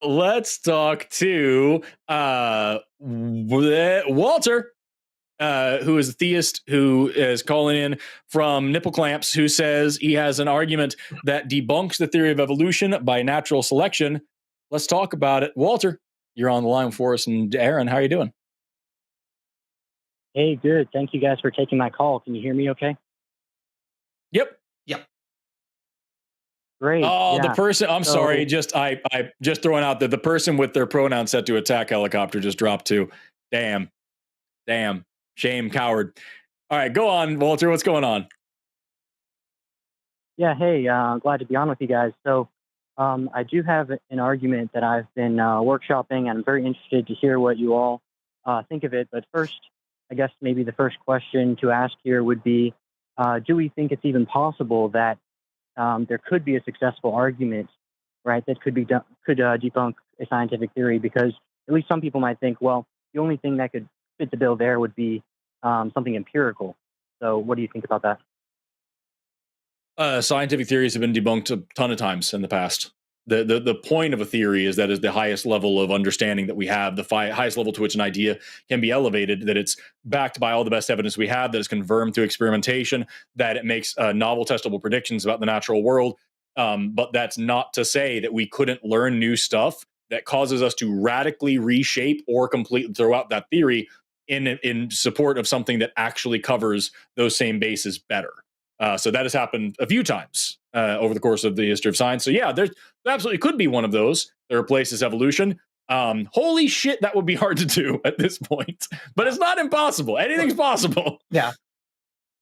let's talk to Walter, who is a theist who is calling in from Nipple Clamps, who says he has an argument that debunks the theory of evolution by natural selection. Let's talk about it. Walter, you're on the line with Forrest and Aaron. How are you doing? Hey, good. Thank you guys for taking my call. Can you hear me okay? Yep. Great. Oh, yeah. the person. I'm So- sorry. I just throwing out that the person with their pronouns set to attack helicopter just dropped too. Damn. Shame, coward. All right, go on, Walter. What's going on? Yeah, hey, glad to be on with you guys. So I do have an argument that I've been workshopping, and I'm very interested to hear what you all think of it. But first, I guess maybe the first question to ask here would be, do we think it's even possible that there could be a successful argument, right, that could debunk a scientific theory? Because at least some people might think, well, the only thing that could fit the bill there would be something empirical. So what do you think about that? Scientific theories have been debunked a ton of times in the past. The point of a theory is that is the highest level of understanding that we have, the highest level to which an idea can be elevated, that it's backed by all the best evidence we have, that it's confirmed through experimentation, that it makes novel testable predictions about the natural world. But that's not to say that we couldn't learn new stuff that causes us to radically reshape or completely throw out that theory in support of something that actually covers those same bases better. So that has happened a few times over the course of the history of science. So yeah, there absolutely could be one of those that replaces evolution. Holy shit, that would be hard to do at this point. But it's not impossible. Anything's possible. Yeah.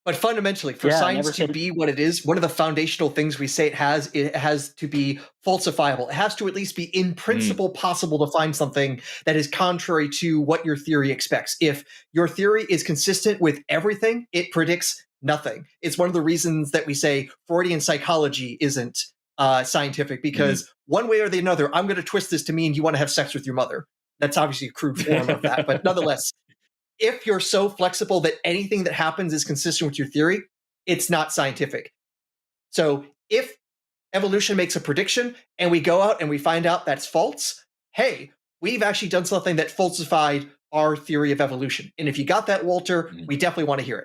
But fundamentally, for science to be what it is, one of the foundational things we say it has to be falsifiable. It has to at least be in principle possible to find something that is contrary to what your theory expects. If your theory is consistent with everything, it predicts nothing. It's one of the reasons that we say Freudian psychology isn't scientific, because one way or the other, I'm going to twist this to mean you want to have sex with your mother. That's obviously a crude form of that, but nonetheless, if you're so flexible that anything that happens is consistent with your theory, it's not scientific. So if evolution makes a prediction and we go out and we find out that's false, hey, we've actually done something that falsified our theory of evolution. And if you got that, Walter, we definitely want to hear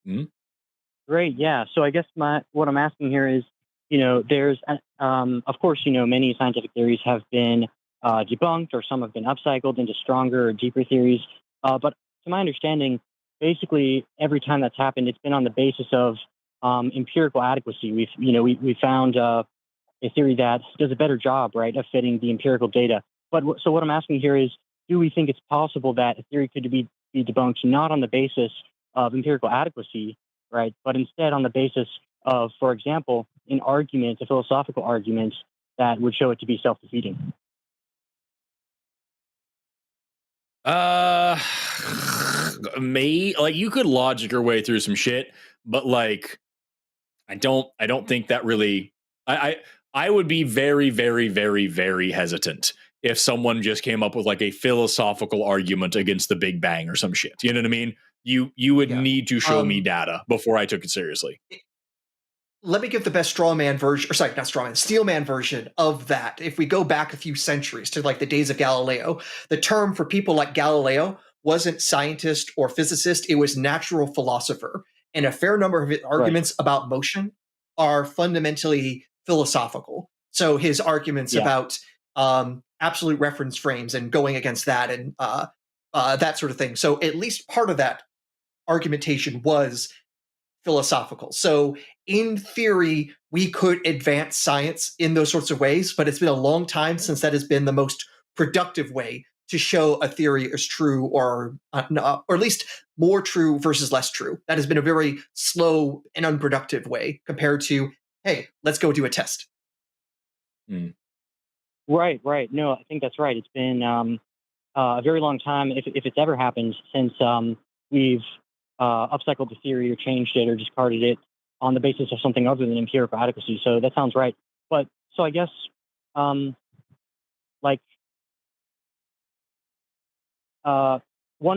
it. Great. Yeah. So I guess what I'm asking here is, there's, of course, many scientific theories have been debunked, or some have been upcycled into stronger or deeper theories. But to my understanding, basically every time that's happened, it's been on the basis of empirical adequacy. We found a theory that does a better job, right, of fitting the empirical data. But so what I'm asking here is, do we think it's possible that a theory could be debunked not on the basis of empirical adequacy, right, but instead on the basis of, for example, an argument, a philosophical argument that would show it to be self-defeating? You could logic your way through some shit, but I don't think that really. I would be very, very, very, very hesitant if someone just came up with a philosophical argument against the Big Bang or some shit. You know what I mean? You would need to show me data before I took it seriously. Let me give the best steel man version of that. If we go back a few centuries to the days of Galileo, the term for people like Galileo wasn't scientist or physicist, it was natural philosopher. And a fair number of his arguments about motion are fundamentally philosophical. So his arguments about absolute reference frames and going against that and that sort of thing. So at least part of that argumentation was philosophical. So in theory, we could advance science in those sorts of ways, but it's been a long time since that has been the most productive way to show a theory is true, or at least more true versus less true. That has been a very slow and unproductive way compared to, hey, let's go do a test. Right. No, I think that's right. It's been a very long time, if it's ever happened, since we've upcycled the theory or changed it or discarded it on the basis of something other than empirical adequacy. So that sounds right. But so I guess one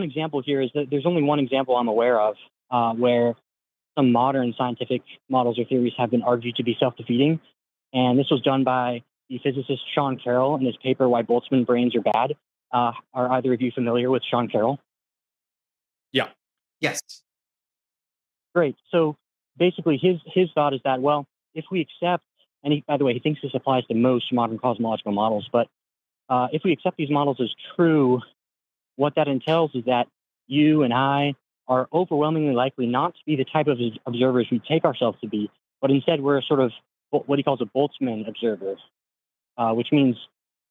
example here is that there's only one example I'm aware of where some modern scientific models or theories have been argued to be self-defeating. And this was done by the physicist Sean Carroll in his paper "Why Boltzmann Brains Are Bad." Are either of you familiar with Sean Carroll? Yeah. Yes. Great. So basically, his thought is that, well, if we accept, and by the way, he thinks this applies to most modern cosmological models, but if we accept these models as true, what that entails is that you and I are overwhelmingly likely not to be the type of observers we take ourselves to be, but instead we're a sort of what he calls a Boltzmann observer, which means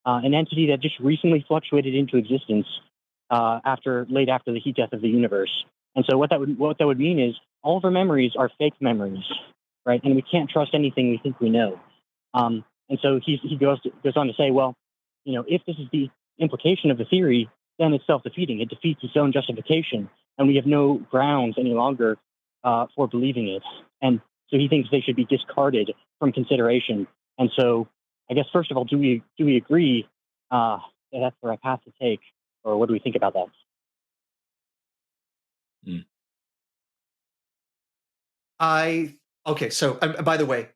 an entity that just recently fluctuated into existence late after the heat death of the universe. And so what that would mean is all of our memories are fake memories, right? And we can't trust anything we think we know. And so he goes on to say, well, if this is the implication of the theory, then it's self-defeating. It defeats its own justification, and we have no grounds any longer for believing it. And so he thinks they should be discarded from consideration. And so I guess, first of all, do we agree that that's the right path to take, or what do we think about that? Okay, so by the way,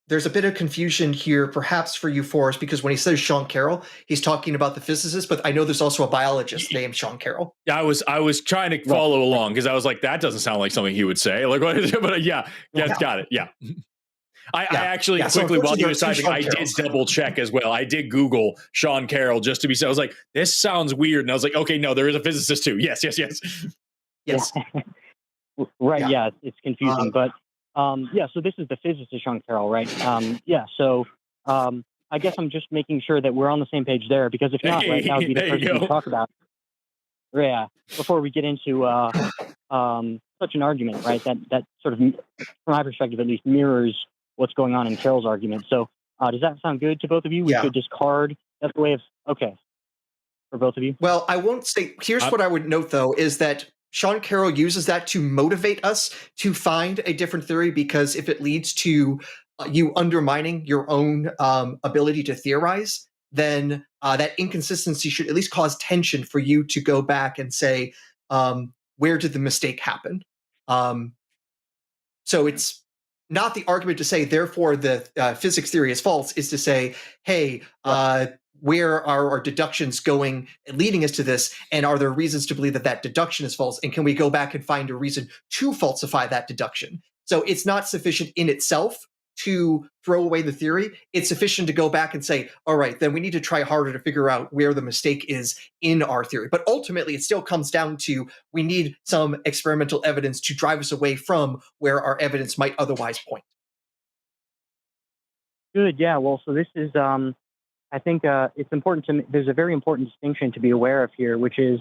there's a bit of confusion here, perhaps for you, Forrest, because when he says Sean Carroll, he's talking about the physicist, but I know there's also a biologist named Sean Carroll. Yeah, I was trying to follow along because I was like, that doesn't sound like something he would say. Like, what is it? But yeah, got it. Yeah. I actually quickly, while you were typing, I did double check as well. I did Google Sean Carroll just to be said. I was like, this sounds weird. And I was like, okay, no, there is a physicist too. Yes. Yes. Right. Yeah, it's confusing. But so this is the physicist Sean Carroll, right? So I guess I'm just making sure that we're on the same page there, because if not, right, that would be the person to talk about. Yeah, before we get into such an argument, right, that sort of, from my perspective at least, mirrors what's going on in Carroll's argument. So does that sound good to both of you? We should discard. That's the way of, okay, for both of you? Well, I won't say, here's what I would note, though, is that Sean Carroll uses that to motivate us to find a different theory, because if it leads to you undermining your own ability to theorize, then that inconsistency should at least cause tension for you to go back and say, where did the mistake happen? So it's not the argument to say, therefore, the physics theory is false, is to say, hey, where are our deductions going, leading us to this? And are there reasons to believe that that deduction is false? And can we go back and find a reason to falsify that deduction? So it's not sufficient in itself to throw away the theory. It's sufficient to go back and say, all right, then we need to try harder to figure out where the mistake is in our theory. But ultimately, it still comes down to, we need some experimental evidence to drive us away from where our evidence might otherwise point. Good. Yeah. Well, so this is, I think it's important there's a very important distinction to be aware of here, which is,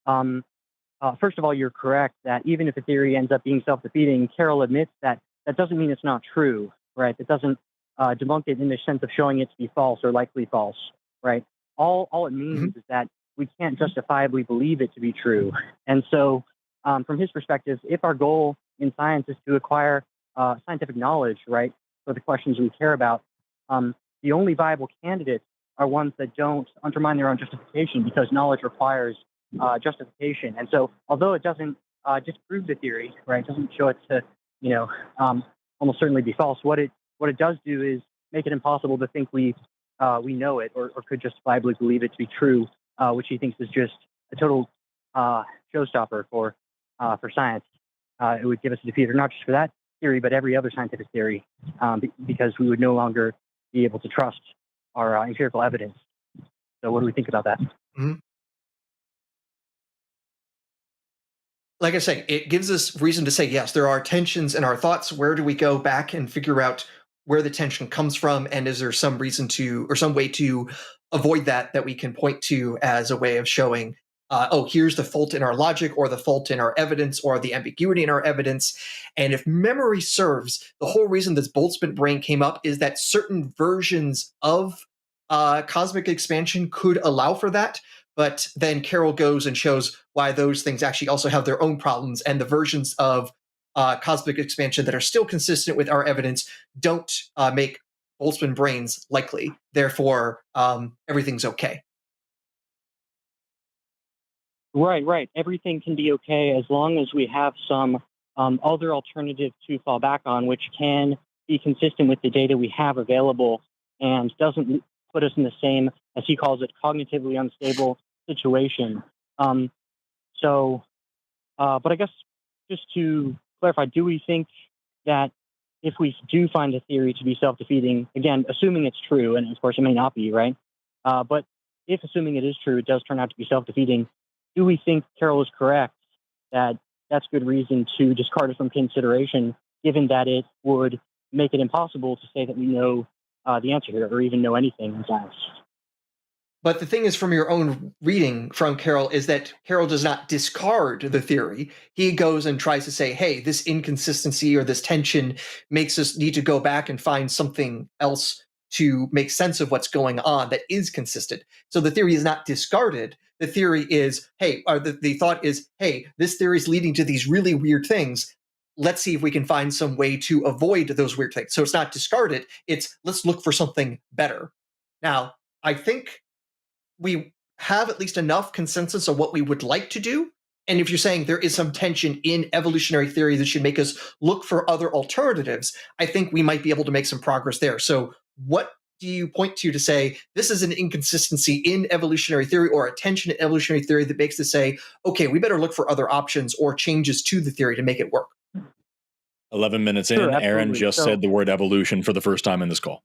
first of all, you're correct that even if a theory ends up being self-defeating, Carroll admits that doesn't mean it's not true, right? It doesn't debunk it in the sense of showing it to be false or likely false, right? All it means is that we can't justifiably believe it to be true. And so from his perspective, if our goal in science is to acquire scientific knowledge, right, for the questions we care about, the only viable candidates are ones that don't undermine their own justification, because knowledge requires justification. And so although it doesn't disprove the theory, right, doesn't show it to, almost certainly be false, what it does do is make it impossible to think we know it or could justifiably believe it to be true, which he thinks is just a total showstopper for science. It would give us a defeater, not just for that theory, but every other scientific theory, because we would no longer be able to trust our empirical evidence. So what do we think about that? Like I say, it gives us reason to say, yes, there are tensions in our thoughts. Where do we go back and figure out where the tension comes from? And is there some reason to, or some way to avoid that we can point to as a way of showing, here's the fault in our logic, or the fault in our evidence, or the ambiguity in our evidence. And if memory serves, the whole reason this Boltzmann brain came up is that certain versions of cosmic expansion could allow for that. But then Carroll goes and shows why those things actually also have their own problems, and the versions of cosmic expansion that are still consistent with our evidence don't make Boltzmann brains likely. Therefore, everything's okay. Right. Everything can be okay as long as we have some other alternative to fall back on, which can be consistent with the data we have available and doesn't put us in the same, as he calls it, cognitively unstable situation. But I guess just to clarify, do we think that if we do find a theory to be self-defeating, again, assuming it's true, and of course it may not be, right? But if assuming it is true, it does turn out to be self-defeating, do we think Carroll is correct that that's good reason to discard it from consideration, given that it would make it impossible to say that we know the answer here or even know anything in science? But the thing is, from your own reading from Carroll, is that Carroll does not discard the theory. He goes and tries to say, hey, this inconsistency or this tension makes us need to go back and find something else to make sense of what's going on that is consistent. So the theory is not discarded. The theory is, hey, or the thought is, hey, this theory is leading to these really weird things. Let's see if we can find some way to avoid those weird things. So it's not discarded. It's let's look for something better. Now, I think we have at least enough consensus of what we would like to do. And if you're saying there is some tension in evolutionary theory that should make us look for other alternatives, I think we might be able to make some progress there. So what do you point to say this is an inconsistency in evolutionary theory or a tension in evolutionary theory that makes us say, okay, we better look for other options or changes to the theory to make it work? 11 minutes Sure, in, Aaron absolutely. just said the word evolution for the first time in this call.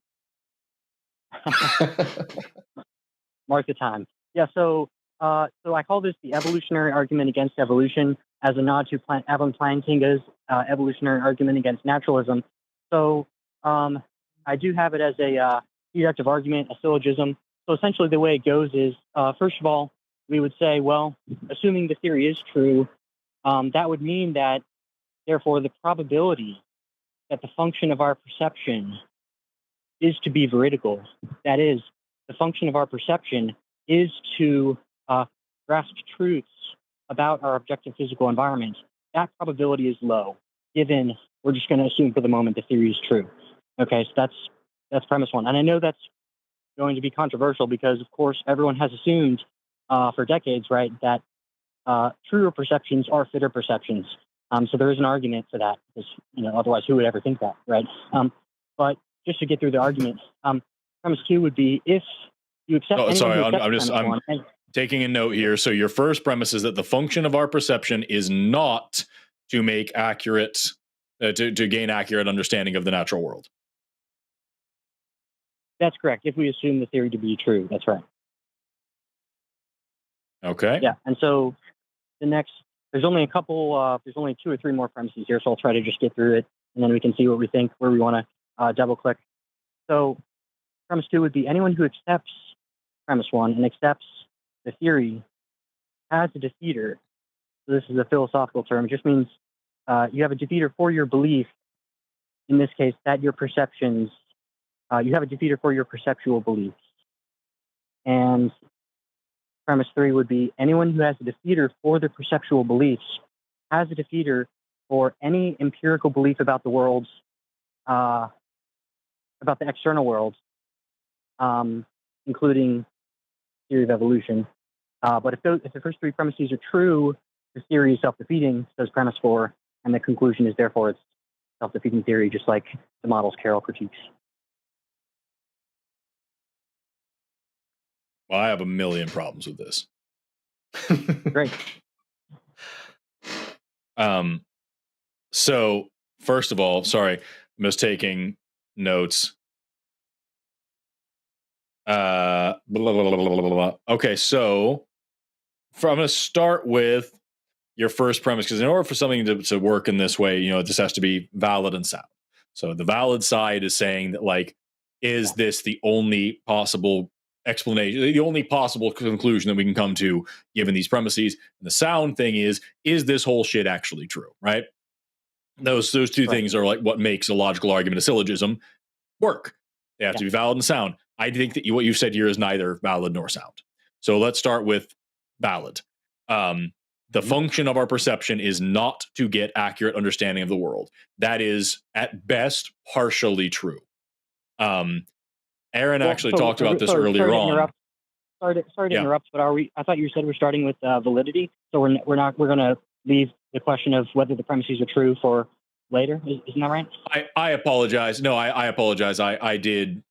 Mark the time. Yeah, so I call this the evolutionary argument against evolution as a nod to Evelyn Plantinga's evolutionary argument against naturalism. So I do have it as a deductive argument, a syllogism. So essentially the way it goes is, first of all, we would say, well, assuming the theory is true, that would mean that, therefore, the probability that the function of our perception is to be veridical, that is, the function of our perception is to grasp truths about our objective physical environment, that probability is low, given we're just going to assume for the moment the theory is true. Okay, so that's premise one. And I know that's going to be controversial because, of course, everyone has assumed for decades, right, that truer perceptions are fitter perceptions. So there is an argument for that, because otherwise who would ever think that, right? But just to get through the argument, premise two would be if you accept. I'm taking a note here. So your first premise is that the function of our perception is not to make accurate, to gain accurate understanding of the natural world. That's correct. If we assume the theory to be true, that's right. Okay. Yeah, and so the next, there's only there's only 2 or 3 more premises here, so I'll try to just get through it, and then we can see what we think, where we want to double click. So premise 2 would be anyone who accepts premise 1 and accepts the theory has a defeater. So this is a philosophical term. It just means you have a defeater for your belief, in this case, that your perceptions, you have a defeater for your perceptual beliefs. And premise 3 would be anyone who has a defeater for their perceptual beliefs has a defeater for any empirical belief about the world, about the external world, including theory of evolution. But if the first 3 premises are true, the theory is self-defeating, says premise 4, and the conclusion is therefore it's self-defeating theory, just like the models Carroll critiques. Well, I have a million problems with this. Great. So first of all, sorry, I'm just taking notes. Blah, blah, blah, blah, blah, blah. Okay, so I'm going to start with your first premise, because in order for something to work in this way, this has to be valid and sound. So the valid side is saying that, like, is this the only possible explanation, the only possible conclusion that we can come to given these premises? And the sound thing is this whole shit actually true, right? Those two things are like what makes a logical argument, a syllogism, work. They have to be valid and sound. I think that what you've said here is neither valid nor sound. So let's start with valid. The function of our perception is not to get accurate understanding of the world. That is, at best, partially true. Aaron actually talked about this earlier on. Sorry to interrupt, but I thought you said we're starting with validity, so we're going to leave the question of whether the premises are true for later. Isn't that right? I apologize. No, I apologize. I did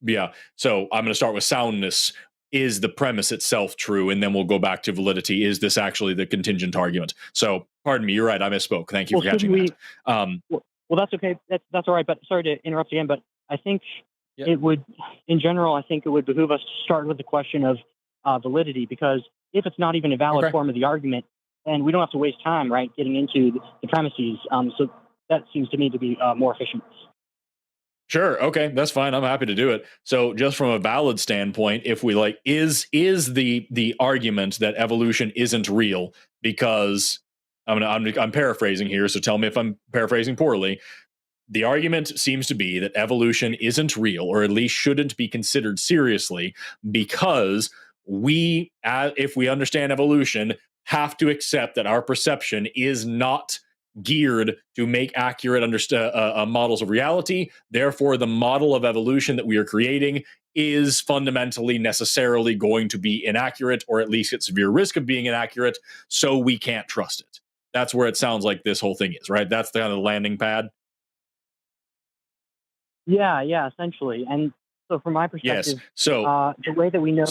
Yeah. So I'm going to start with soundness. Is the premise itself true? And then we'll go back to validity. Is this actually the contingent argument? So, pardon me, you're right. I misspoke. Thank you for catching that. Well, that's okay. That's all right. But sorry to interrupt again. But I think Yeah. it would, in general, I think it would behoove us to start with the question of validity, because if it's not even a valid Okay. form of the argument, then we don't have to waste time, right, getting into the premises. So that seems to me to be more efficient. Sure. Okay, that's fine. I'm happy to do it. So, just from a valid standpoint, if we like, is the argument that evolution isn't real because I'm paraphrasing here. So tell me if I'm paraphrasing poorly. The argument seems to be that evolution isn't real, or at least shouldn't be considered seriously, because if we understand evolution, have to accept that our perception is not geared to make accurate models of reality. Therefore, the model of evolution that we are creating is fundamentally necessarily going to be inaccurate, or at least at severe risk of being inaccurate, so we can't trust it. That's where it sounds like this whole thing is, right? That's the kind of landing pad. Yeah, essentially. And so, from my perspective, Yes. So, the way that we know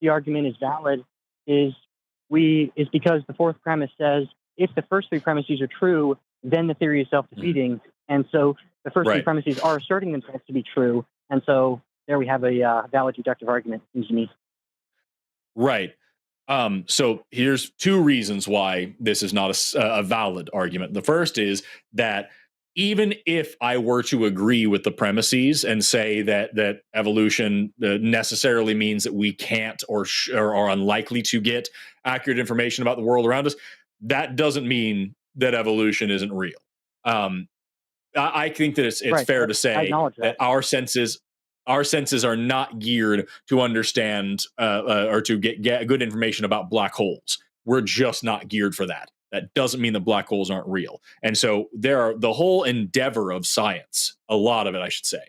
the argument is valid is because the fourth premise says if the first three premises are true, then the theory is self-defeating. And so the first three premises are asserting themselves to be true. And so there we have a valid deductive argument, seems to me. Right. So here's two reasons why this is not a valid argument. The first is that even if I were to agree with the premises and say that evolution necessarily means that we can't or are unlikely to get accurate information about the world around us, that doesn't mean that evolution isn't real. I think that it's Right. fair to say that our senses are not geared to understand or to get good information about black holes. We're just not geared for that. That doesn't mean that black holes aren't real. And so the whole endeavor of science, a lot of it, I should say,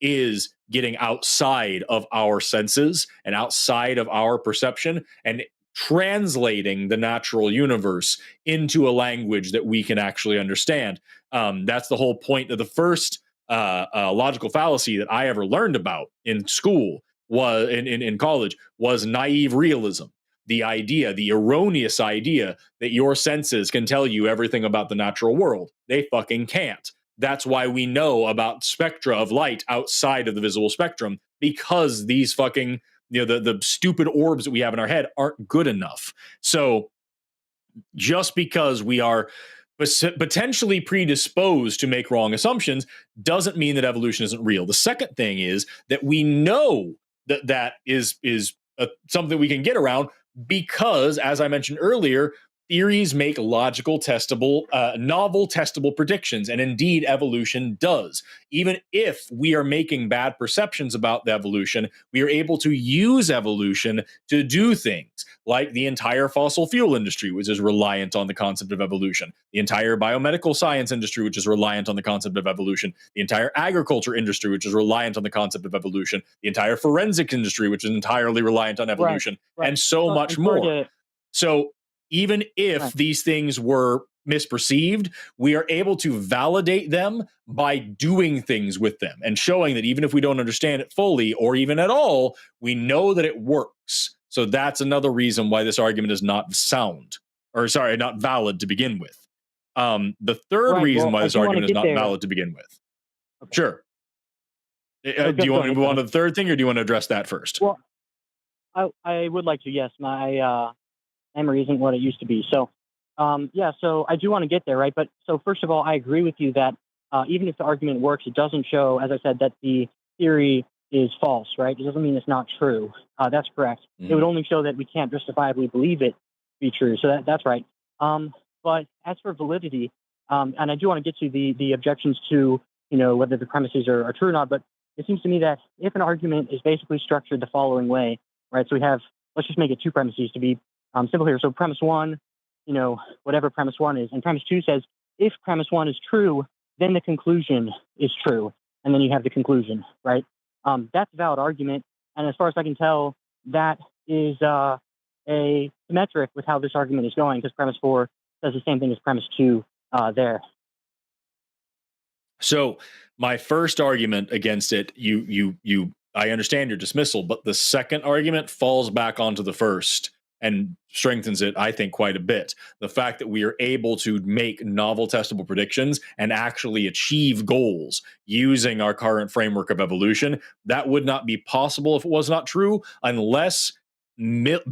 is getting outside of our senses and outside of our perception and translating the natural universe into a language that we can actually understand. That's the whole point of the first logical fallacy that I ever learned about in school was in college was naive realism. The erroneous idea that your senses can tell you everything about the natural world. They fucking can't. That's why we know about spectra of light outside of the visible spectrum, because these fucking, the stupid orbs that we have in our head aren't good enough. So just because we are potentially predisposed to make wrong assumptions doesn't mean that evolution isn't real. The second thing is that we know that is something we can get around because, as I mentioned earlier, theories make logical, testable, novel, testable predictions, and indeed evolution does. Even if we are making bad perceptions about the evolution, we are able to use evolution to do things like the entire fossil fuel industry, which is reliant on the concept of evolution, the entire biomedical science industry, which is reliant on the concept of evolution, the entire agriculture industry, which is reliant on the concept of evolution, the entire forensic industry, which is entirely reliant on evolution, and so much more. So even if these things were misperceived, we are able to validate them by doing things with them and showing that even if we don't understand it fully or even at all, we know that it works. So that's another reason why this argument is not not valid to begin with. The third reason why this argument is not valid to begin with. Okay. Sure. Do you want to move on to the third thing, or do you want to address that first? Well, I would like to. Yes, my memory isn't what it used to be. So, so I do want to get there, right? But so first of all, I agree with you that even if the argument works, it doesn't show, as I said, that the theory is false, right? It doesn't mean it's not true. That's correct. Mm-hmm. It would only show that we can't justifiably believe it to be true. So that's right. But as for validity, and I do want to get to the objections to, whether the premises are true or not, but it seems to me that if an argument is basically structured the following way, right? So we have, let's just make it two premises to be simple here. So premise one, whatever premise one is, and premise two says, if premise one is true, then the conclusion is true. And then you have the conclusion, right? That's a valid argument. And as far as I can tell, that is a symmetric with how this argument is going, because premise four says the same thing as premise two there. So my first argument against it, you I understand your dismissal, but the second argument falls back onto the first and strengthens it, I think, quite a bit. The fact that we are able to make novel testable predictions and actually achieve goals using our current framework of evolution, that would not be possible if it was not true, unless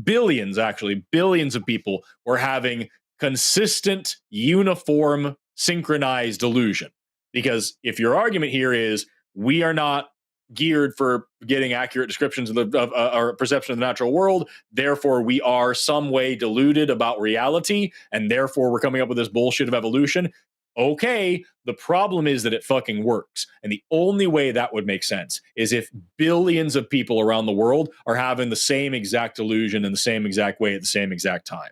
billions of people were having consistent, uniform, synchronized delusion. Because if your argument here is we are not geared for getting accurate descriptions of our perception of the natural world, therefore we are some way deluded about reality, and therefore we're coming up with this bullshit of evolution. Okay, the problem is that it fucking works. And the only way that would make sense is if billions of people around the world are having the same exact delusion in the same exact way at the same exact time.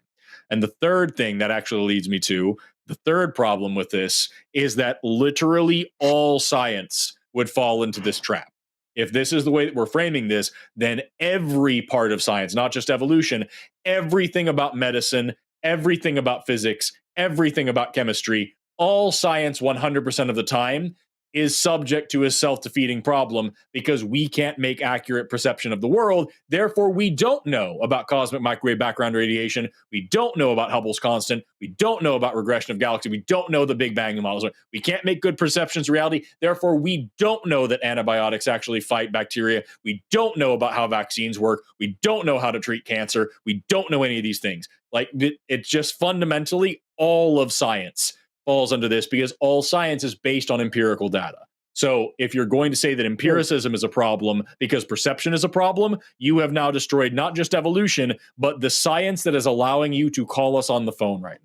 And the third thing that actually leads me to the third problem with this is that literally all science would fall into this trap. If this is the way that we're framing this, then every part of science, not just evolution, everything about medicine, everything about physics, everything about chemistry, all science 100% of the time is subject to a self-defeating problem because we can't make accurate perception of the world. Therefore, we don't know about cosmic microwave background radiation. We don't know about Hubble's constant. We don't know about regression of galaxy. We don't know the Big Bang models. We can't make good perceptions of reality. Therefore, we don't know that antibiotics actually fight bacteria. We don't know about how vaccines work. We don't know how to treat cancer. We don't know any of these things. Like, it's just fundamentally all of science falls under this because all science is based on empirical data. So if you're going to say that empiricism is a problem because perception is a problem, you have now destroyed not just evolution, but the science that is allowing you to call us on the phone right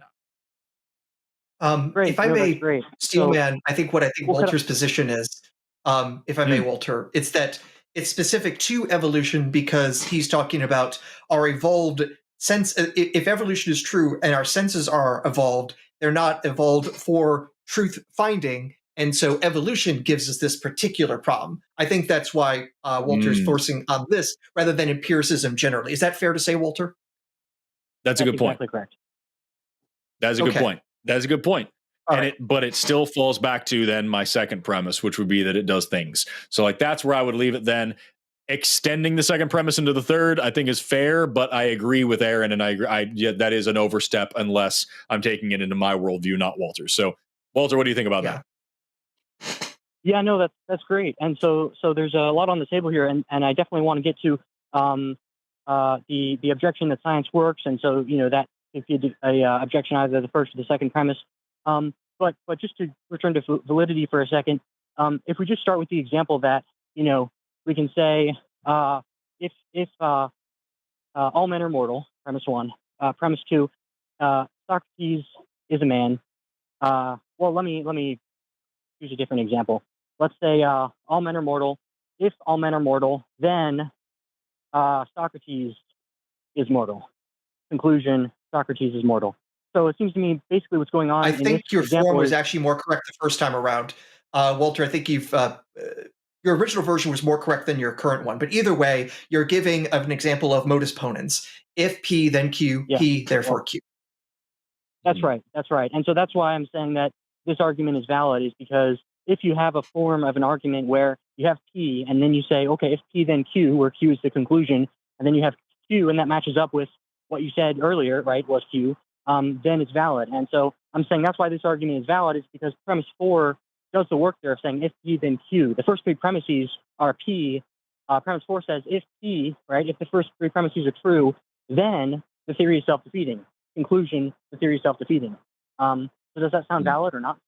now. If I may, Steelman, I think Walter's position is, if I may, Walter, it's that it's specific to evolution because he's talking about our evolved sense. If evolution is true and our senses are evolved, they're not evolved for truth finding. And so evolution gives us this particular problem. I think that's why Walter's forcing on this rather than empiricism generally. Is that fair to say, Walter? That's a good point. Exactly correct. That's a good point. That's a good point. But it still falls back to then my second premise, which would be that it does things. So like that's where I would leave it then. Extending the second premise into the third, I think is fair, but I agree with Aaron, and I agree. That is an overstep unless I'm taking it into my worldview, not Walter's. So, Walter, what do you think about that? Yeah, no, that's great. And so there's a lot on the table here, and I definitely want to get to the objection that science works, and so that if you do a objection either the first or the second premise. But just to return to validity for a second, if we just start with the example that we can say if all men are mortal, premise one. Premise two, Socrates is a man. Well, let me use a different example. Let's say all men are mortal. If all men are mortal, then Socrates is mortal. Conclusion: Socrates is mortal. So it seems to me basically what's going on. I think your form was actually more correct the first time around, Walter. I think your original version was more correct than your current one. But either way, you're giving an example of modus ponens. If P, then Q, P, therefore Q. That's right. That's right. And so that's why I'm saying that this argument is valid, is because if you have a form of an argument where you have P and then you say, okay, if P, then Q, where Q is the conclusion, and then you have Q and that matches up with what you said earlier, right, was Q, then it's valid. And so I'm saying that's why this argument is valid, is because premise 4 does the work there of saying if P, then Q. The first three premises are P. Premise 4 says if P, right, if the first three premises are true, then the theory is self-defeating. Conclusion: the theory is self-defeating. So does that sound valid or not?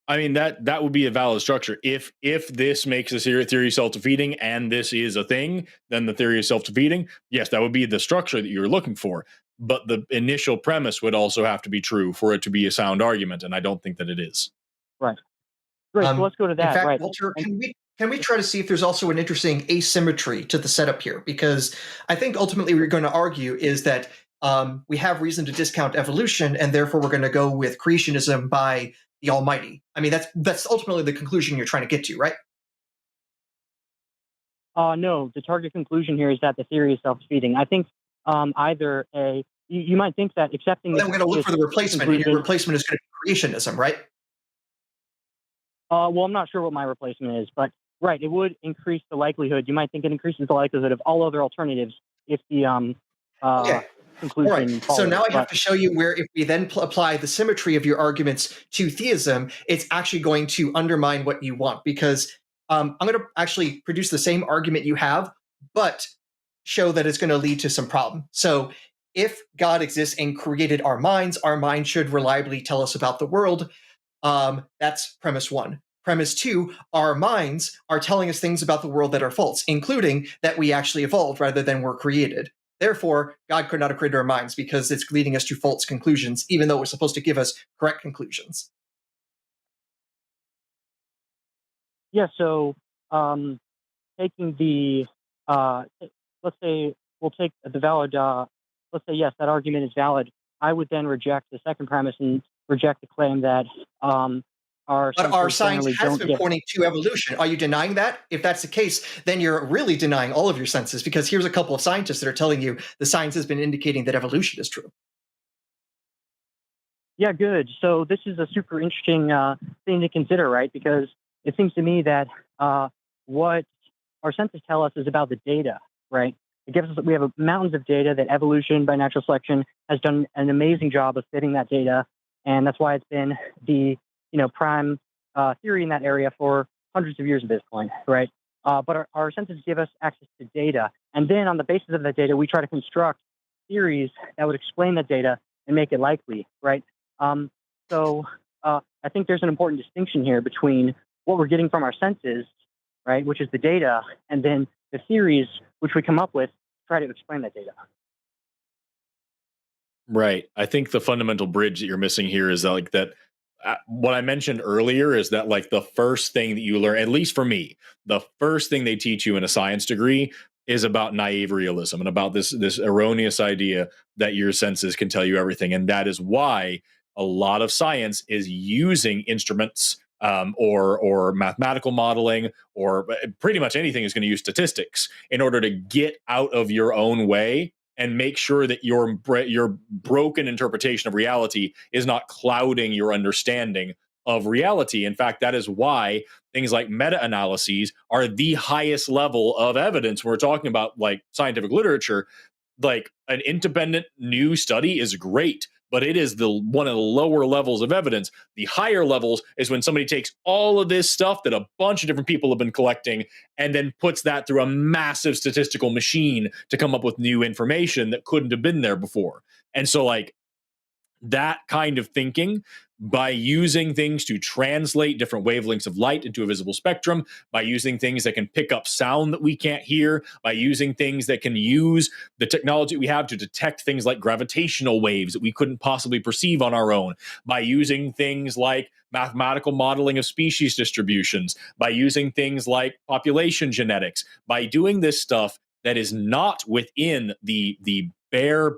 I mean, that would be a valid structure. If this makes the theory self-defeating and this is a thing, then the theory is self-defeating. Yes, that would be the structure that you're looking for. But the initial premise would also have to be true for it to be a sound argument, and I don't think that it is. Right. Great. So let's go to that. In fact, right. Walter, can we try to see if there's also an interesting asymmetry to the setup here? Because I think ultimately what we're going to argue is that we have reason to discount evolution, and therefore we're going to go with creationism by the Almighty. I mean, that's ultimately the conclusion you're trying to get to, right? No, the target conclusion here is that the theory is self-defeating. I think either you might think that accepting. Well, then we're going to look for the replacement, and your replacement is going to be creationism, right? Well, I'm not sure what my replacement is, but Right. It would increase the likelihood. You might think it increases the likelihood of all other alternatives if the Okay. All right. conclusion So follows. now I have But to show you where, if we then apply the symmetry of your arguments to theism, it's actually going to undermine what you want, because I'm going to actually produce the same argument you have, but show that it's going to lead to some problem. So if God exists and created our minds should reliably tell us about the world. That's premise one. Premise two, our minds are telling us things about the world that are false, including that we actually evolved rather than were created. Therefore, God could not have created our minds because it's leading us to false conclusions, even though it was supposed to give us correct conclusions. yeah, so taking the let's say we'll take the valid. Let's say yes, that argument is valid. I would then reject the second premise and reject the claim that our But our senses science generally has don't been give. pointing to evolution. Are you denying that? If that's the case, then you're really denying all of your senses, because here's a couple of scientists that are telling you the science has been indicating that evolution is true. Yeah, good. So this is a super interesting thing to consider, right? Because it seems to me that what our senses tell us is about the data, right? It gives us we have mountains of data that evolution by natural selection has done an amazing job of fitting that data, and that's why it's been the prime theory in that area for hundreds of years at this point, right? But our senses give us access to data, and then on the basis of that data, we try to construct theories that would explain the data and make it likely, right? Um, so I think there's an important distinction here between what we're getting from our senses, right, which is the data, and then the theories which we come up with to try to explain that data. Right. I think the fundamental bridge that you're missing here is that, like that. What I mentioned earlier is that, like, the first thing that you learn, at least for me, the first thing they teach you in a science degree is about naive realism and about this erroneous idea that your senses can tell you everything, and that is why a lot of science is using instruments, or mathematical modeling, or pretty much anything is going to use statistics in order to get out of your own way and make sure that your broken interpretation of reality is not clouding your understanding of reality. In fact, that is why things like meta-analyses are the highest level of evidence when we're talking about, like, scientific literature. Like, an independent new study is great, but it is the one of the lower levels of evidence. The higher levels is when somebody takes all of this stuff that a bunch of different people have been collecting and then puts that through a massive statistical machine to come up with new information that couldn't have been there before. And so, like, that kind of thinking, by using things to translate different wavelengths of light into a visible spectrum, by using things that can pick up sound that we can't hear, by using things that can use the technology we have to detect things like gravitational waves that we couldn't possibly perceive on our own, by using things like mathematical modeling of species distributions, by using things like population genetics, by doing this stuff that is not within the bare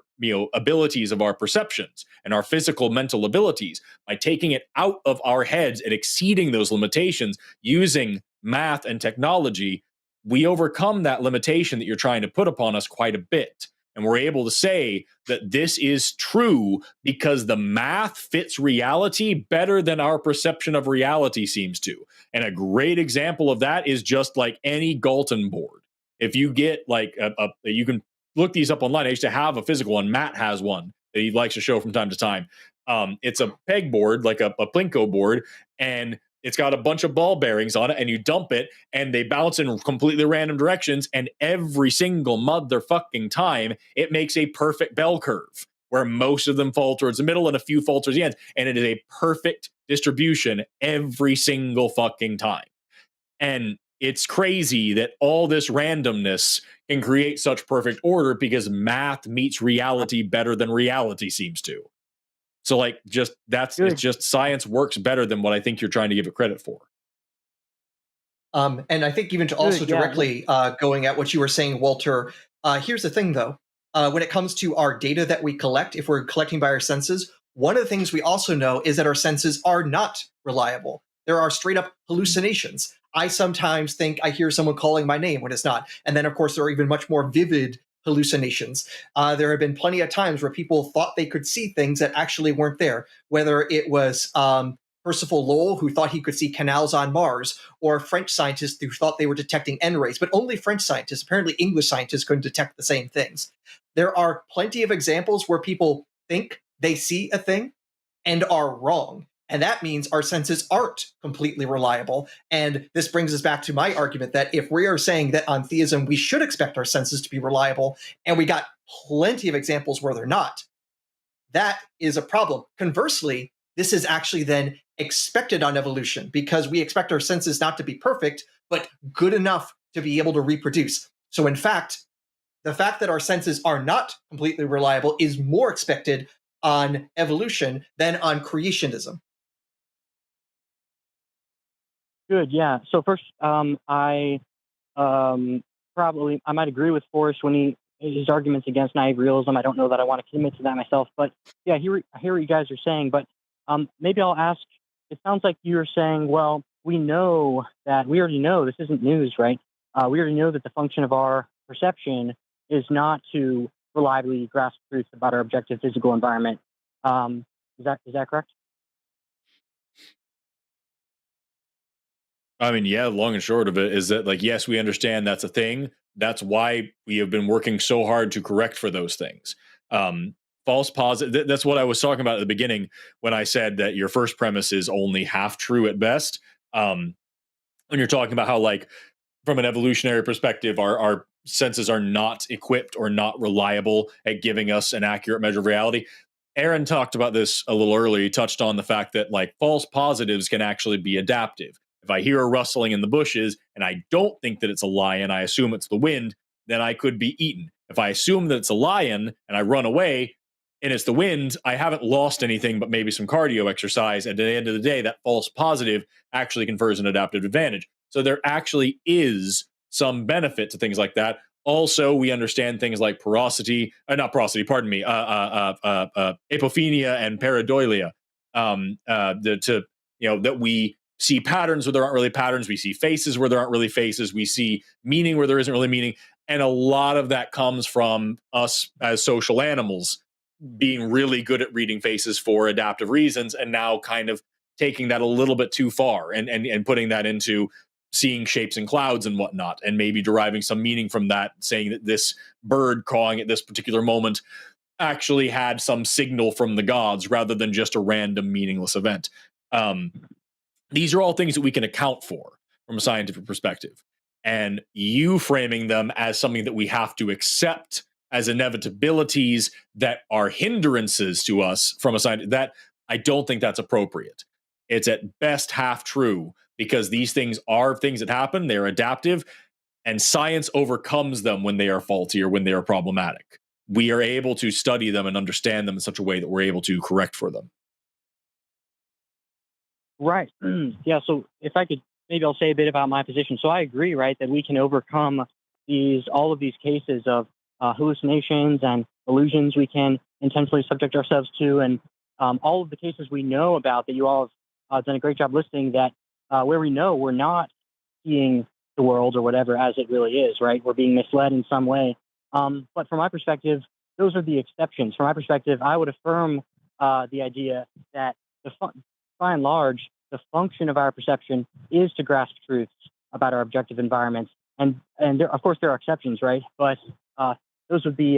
abilities of our perceptions and our physical mental abilities, by taking it out of our heads and exceeding those limitations using math and technology, we overcome that limitation that you're trying to put upon us quite a bit. And we're able to say that this is true because the math fits reality better than our perception of reality seems to. And a great example of that is just like any Galton board. If you get like you can look these up online. I used to have a physical one. Matt has one that he likes to show from time to time. It's a peg board, like a Plinko board, and it's got a bunch of ball bearings on it, and you dump it, and they bounce in completely random directions, and every single motherfucking time, it makes a perfect bell curve, where most of them fall towards the middle and a few fall towards the end, and it is a perfect distribution every single fucking time. And it's crazy that all this randomness can create such perfect order because math meets reality better than reality seems to. So, like, just it's Good. just science works better than what I think you're trying to give it credit for. And I think even to also Good. Yeah. directly going at what you were saying, Walter, here's the thing though. When it comes to our data that we collect, if we're collecting by our senses, one of the things we also know is that our senses are not reliable. There are straight up hallucinations. I sometimes think I hear someone calling my name when it's not. And then, of course, there are even much more vivid hallucinations. There have been plenty of times where people thought they could see things that actually weren't there, whether it was Percival Lowell, who thought he could see canals on Mars, or French scientists who thought they were detecting N-rays, but only French scientists. Apparently, English scientists couldn't detect the same things. There are plenty of examples where people think they see a thing and are wrong. And that means our senses aren't completely reliable. And this brings us back to my argument that if we are saying that on theism, we should expect our senses to be reliable, and we got plenty of examples where they're not, that is a problem. Conversely, this is actually then expected on evolution because we expect our senses not to be perfect, but good enough to be able to reproduce. So in fact, the fact that our senses are not completely reliable is more expected on evolution than on creationism. Good. Yeah. So first, I probably I might agree with Forrest when his arguments against naive realism. I don't know that I want to commit to that myself, but yeah, I hear what you guys are saying. But maybe I'll ask. It sounds like you're saying, well, we already know this isn't news, right? We already know that the function of our perception is not to reliably grasp truths about our objective physical environment. Is that correct? I mean, yeah, long and short of it is that, like, yes, we understand that's a thing. That's why we have been working so hard to correct for those things. False positive. That's what I was talking about at the beginning when I said that your first premise is only half true at best. When you're talking about how, like, from an evolutionary perspective, our senses are not equipped or not reliable at giving us an accurate measure of reality. Aaron talked about this a little earlier. He touched on the fact that, like, false positives can actually be adaptive. If I hear a rustling in the bushes and I don't think that it's a lion, I assume it's the wind, then I could be eaten. If I assume that it's a lion and I run away and it's the wind, I haven't lost anything but maybe some cardio exercise. And at the end of the day, that false positive actually confers an adaptive advantage. So there actually is some benefit to things like that. Also, we understand things like not porosity, pardon me, apophenia and pareidolia. That we see patterns where there aren't really patterns. We see faces where there aren't really faces. We see meaning where there isn't really meaning. And a lot of that comes from us as social animals being really good at reading faces for adaptive reasons, and now kind of taking that a little bit too far and putting that into seeing shapes in clouds and whatnot, and maybe deriving some meaning from that, saying that this bird cawing at this particular moment actually had some signal from the gods rather than just a random meaningless event. These are all things that we can account for from a scientific perspective. And you framing them as something that we have to accept as inevitabilities that are hindrances to us from a science, that I don't think that's appropriate. It's at best half true because these things are things that happen, they're adaptive, and science overcomes them when they are faulty or when they are problematic. We are able to study them and understand them in such a way that we're able to correct for them. Right. Yeah. So if I could, maybe I'll say a bit about my position. So I agree, right, that we can overcome all of these cases of hallucinations and illusions we can intentionally subject ourselves to, and all of the cases we know about that you all have done a great job listing, that where we know we're not seeing the world or whatever as it really is, right? We're being misled in some way. But from my perspective, those are the exceptions. From my perspective, I would affirm the idea that by and large, the function of our perception is to grasp truths about our objective environments. And of course, there are exceptions, right? But those would be.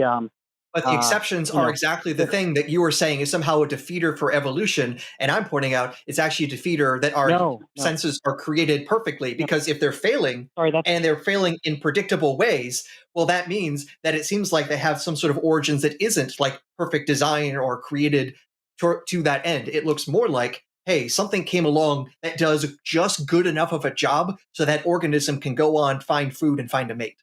But the exceptions are exactly the thing that you were saying is somehow a defeater for evolution. And I'm pointing out it's actually a defeater that our senses are created perfectly. Because if they're failing and they're failing in predictable ways, well, that means that it seems like they have some sort of origins that isn't like perfect design or created to that end. It looks more like, hey, something came along that does just good enough of a job so that organism can go on, find food, and find a mate.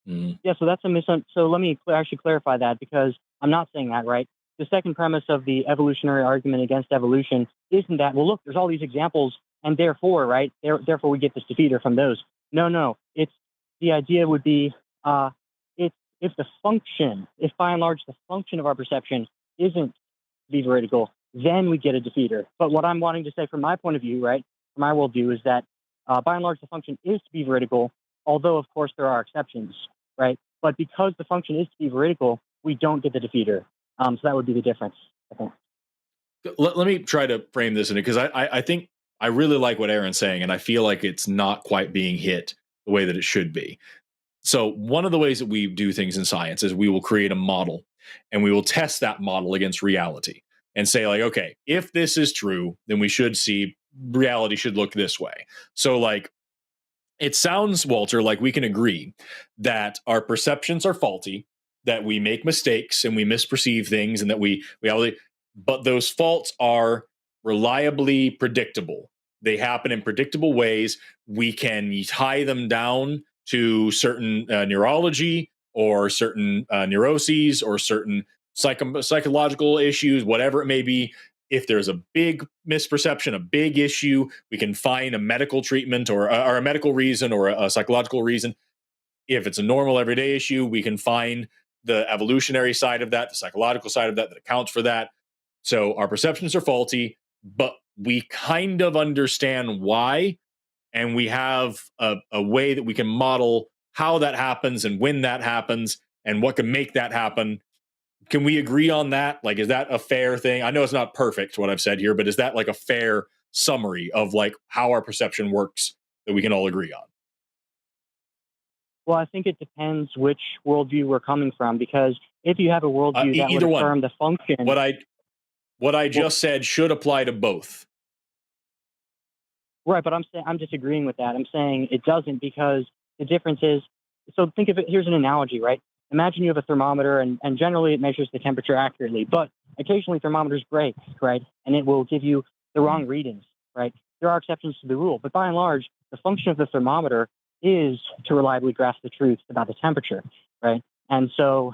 Yeah, so that's a So let me actually clarify that, because I'm not saying that, right? The second premise of the evolutionary argument against evolution isn't that, well, look, there's all these examples, and therefore, right, therefore we get this defeater from those. No, it's the idea would be if by and large the function of our perception isn't to be veridical, then we get a defeater. But what I'm wanting to say from my point of view, right, from my worldview, is that by and large the function is to be veridical, although of course there are exceptions, right? But because the function is to be veridical, we don't get the defeater. So that would be the difference, I think. let me try to frame this in it, because I think I really like what Aaron's saying, and I feel like it's not quite being hit the way that it should be. So one of the ways that we do things in science is we will create a model, and we will test that model against reality and say, like, okay, if this is true, then we should see reality should look this way. So like, it sounds, Walter, like we can agree that our perceptions are faulty, that we make mistakes and we misperceive things, and that but those faults are reliably predictable. They happen in predictable ways. We can tie them down to certain neurology, or certain neuroses, or certain psychological issues, whatever it may be. If there's a big misperception, a big issue, we can find a medical treatment, or a medical reason, or a psychological reason. If it's a normal everyday issue, we can find the evolutionary side of that, the psychological side of that accounts for that. So our perceptions are faulty, but we kind of understand why, and we have a way that we can model how that happens and when that happens and what can make that happen. Can we agree on that? Like, is that a fair thing? I know it's not perfect what I've said here, but is that like a fair summary of like how our perception works that we can all agree on? Well, I think it depends which worldview we're coming from, because if you have a worldview that would Either one. affirm the function, What I just said should apply to both. right? But I'm disagreeing with that. I'm saying it doesn't, because the difference is, so think of it. Here's an analogy, right? Imagine you have a thermometer, and generally it measures the temperature accurately, but occasionally thermometers break, right? And it will give you the wrong readings, right? There are exceptions to the rule, but by and large, the function of the thermometer is to reliably grasp the truth about the temperature, right? And so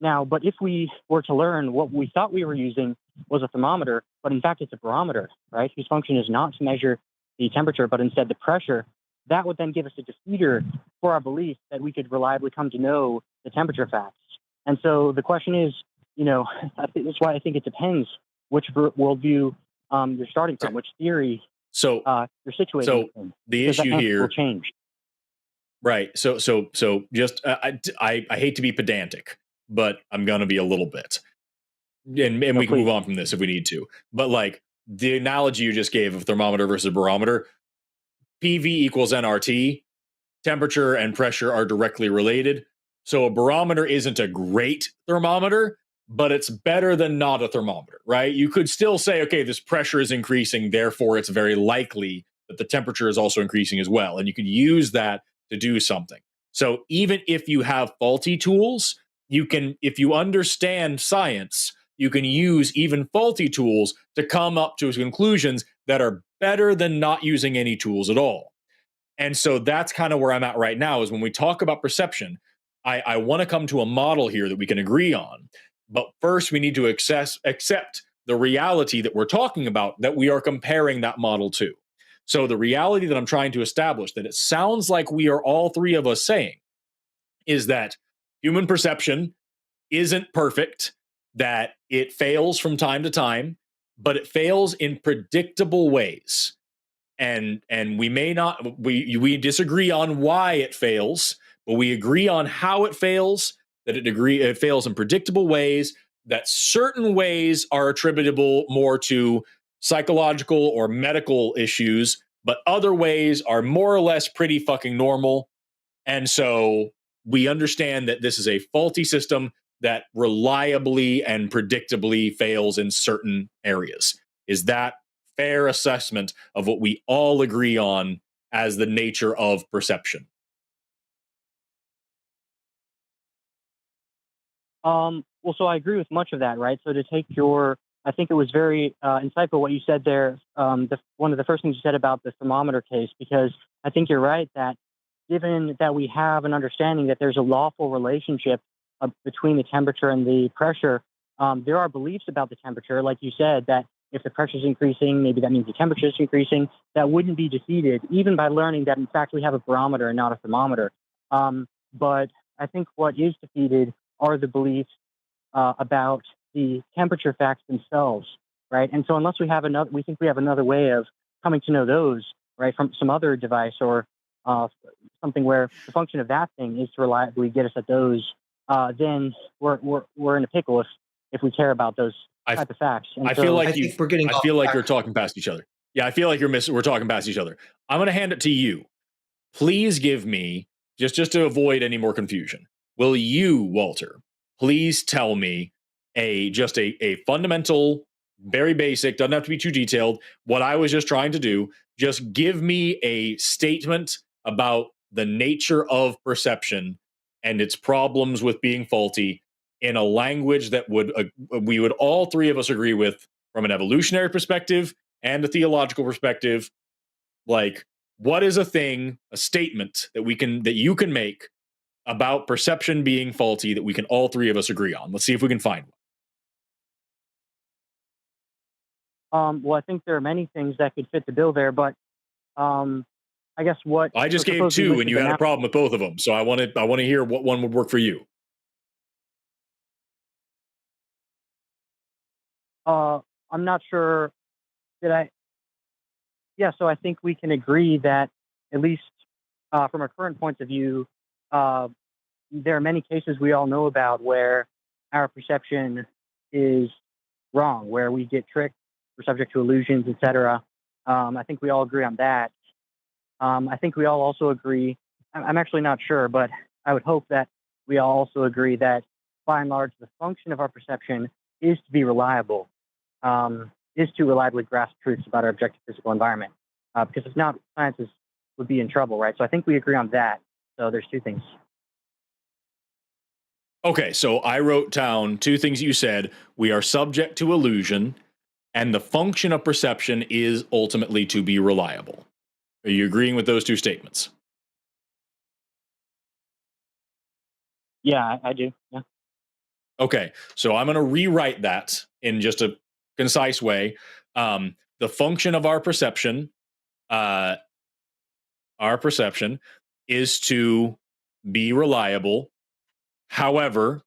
now, but if we were to learn what we thought we were using was a thermometer, but in fact it's a barometer, right, whose function is not to measure the temperature, but instead the pressure, that would then give us a defeater for our belief that we could reliably come to know the temperature facts. And so the question is, that's why I think it depends which worldview you're starting from, which theory So you're situated so in, the because that issue answer here, will change. right? So just I hate to be pedantic, but I'm gonna be a little bit, and No, we can please. move on from this if we need to. But like the analogy you just gave of thermometer versus barometer, PV equals nRT. Temperature and pressure are directly related. So a barometer isn't a great thermometer, but it's better than not a thermometer, right? You could still say, okay, this pressure is increasing, therefore it's very likely that the temperature is also increasing as well. And you could use that to do something. So even if you have faulty tools, you can, if you understand science, you can use even faulty tools to come up to conclusions that are better than not using any tools at all. And so that's kind of where I'm at right now, is when we talk about perception, I want to come to a model here that we can agree on. But first, we need to accept the reality that we're talking about, that we are comparing that model to. So the reality that I'm trying to establish, that it sounds like we are all three of us saying, is that human perception isn't perfect, that it fails from time to time, but it fails in predictable ways. And we may not, we disagree on why it fails, but we agree on how it fails, that it fails in predictable ways, that certain ways are attributable more to psychological or medical issues, but other ways are more or less pretty fucking normal. And so we understand that this is a faulty system that reliably and predictably fails in certain areas. Is that fair assessment of what we all agree on as the nature of perception? Well, so I agree with much of that, right? So to take I think it was very insightful what you said there. One of the first things you said about the thermometer case, because I think you're right that given that we have an understanding that there's a lawful relationship between the temperature and the pressure, there are beliefs about the temperature, like you said, that if the pressure is increasing, maybe that means the temperature is increasing. That wouldn't be defeated, even by learning that in fact we have a barometer and not a thermometer. But I think what is defeated are the beliefs about the temperature facts themselves, right? And so unless we think we have another way of coming to know those, right, from some other device or something where the function of that thing is to reliably get us at those, then we're in a pickle if we care about those I, type of facts. And I feel so, like I think we're getting I off feel like track. you're talking past each other. Yeah, I feel like we're talking past each other. I'm going to hand it to you. Please give me, just to avoid any more confusion, will you, Walter, please tell me a fundamental, very basic, doesn't have to be too detailed, what I was just trying to do, just give me a statement about the nature of perception and its problems with being faulty in a language that we would all three of us agree with from an evolutionary perspective and a theological perspective. Like, what is a statement that you can make about perception being faulty that we can all three of us agree on? Let's see if we can find one. well, I think there are many things that could fit the bill there, but I guess what I just so gave suppose we two and listed you them had a out. problem with both of them. So I want to hear what one would work for you. I'm not sure. Did I? Yeah. So I think we can agree that at least from our current points of view, uh, there are many cases we all know about where our perception is wrong, where we get tricked, we're subject to illusions, etc. I think we all agree on that. I think we all also agree. I'm actually not sure, but I would hope that we all also agree that by and large, the function of our perception is to be reliable, is to reliably grasp truths about our objective physical environment. Because if not, scientists would be in trouble, right? So I think we agree on that. So there's two things. Okay, so I wrote down two things you said. We are subject to illusion, and the function of perception is ultimately to be reliable. Are you agreeing with those two statements? Yeah, I do. Yeah. Okay, so I'm going to rewrite that in just a concise way. The function of uh, our perception, is to be reliable. However,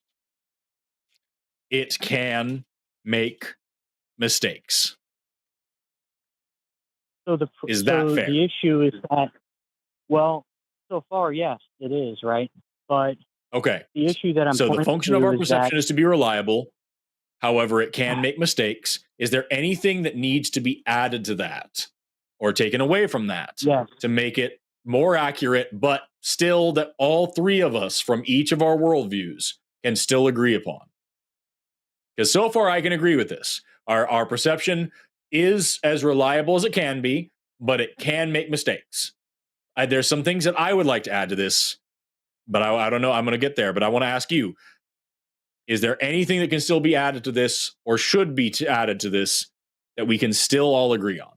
it can make mistakes. So Is that fair? the issue is that, well, so far, yes, it is, right? But Okay. the issue that I'm So the pointing function of our to is that, perception is to be reliable. However, it can make mistakes. Is there anything that needs to be added to that or taken away from that yes, to make it more accurate, but still that all three of us from each of our worldviews can still agree upon? Because so far I can agree with this. Our perception is as reliable as it can be, but it can make mistakes. There's some things that I would like to add to this, but I don't know. I'm going to get there, but I want to ask you, is there anything that can still be added to this or should be added to this that we can still all agree on?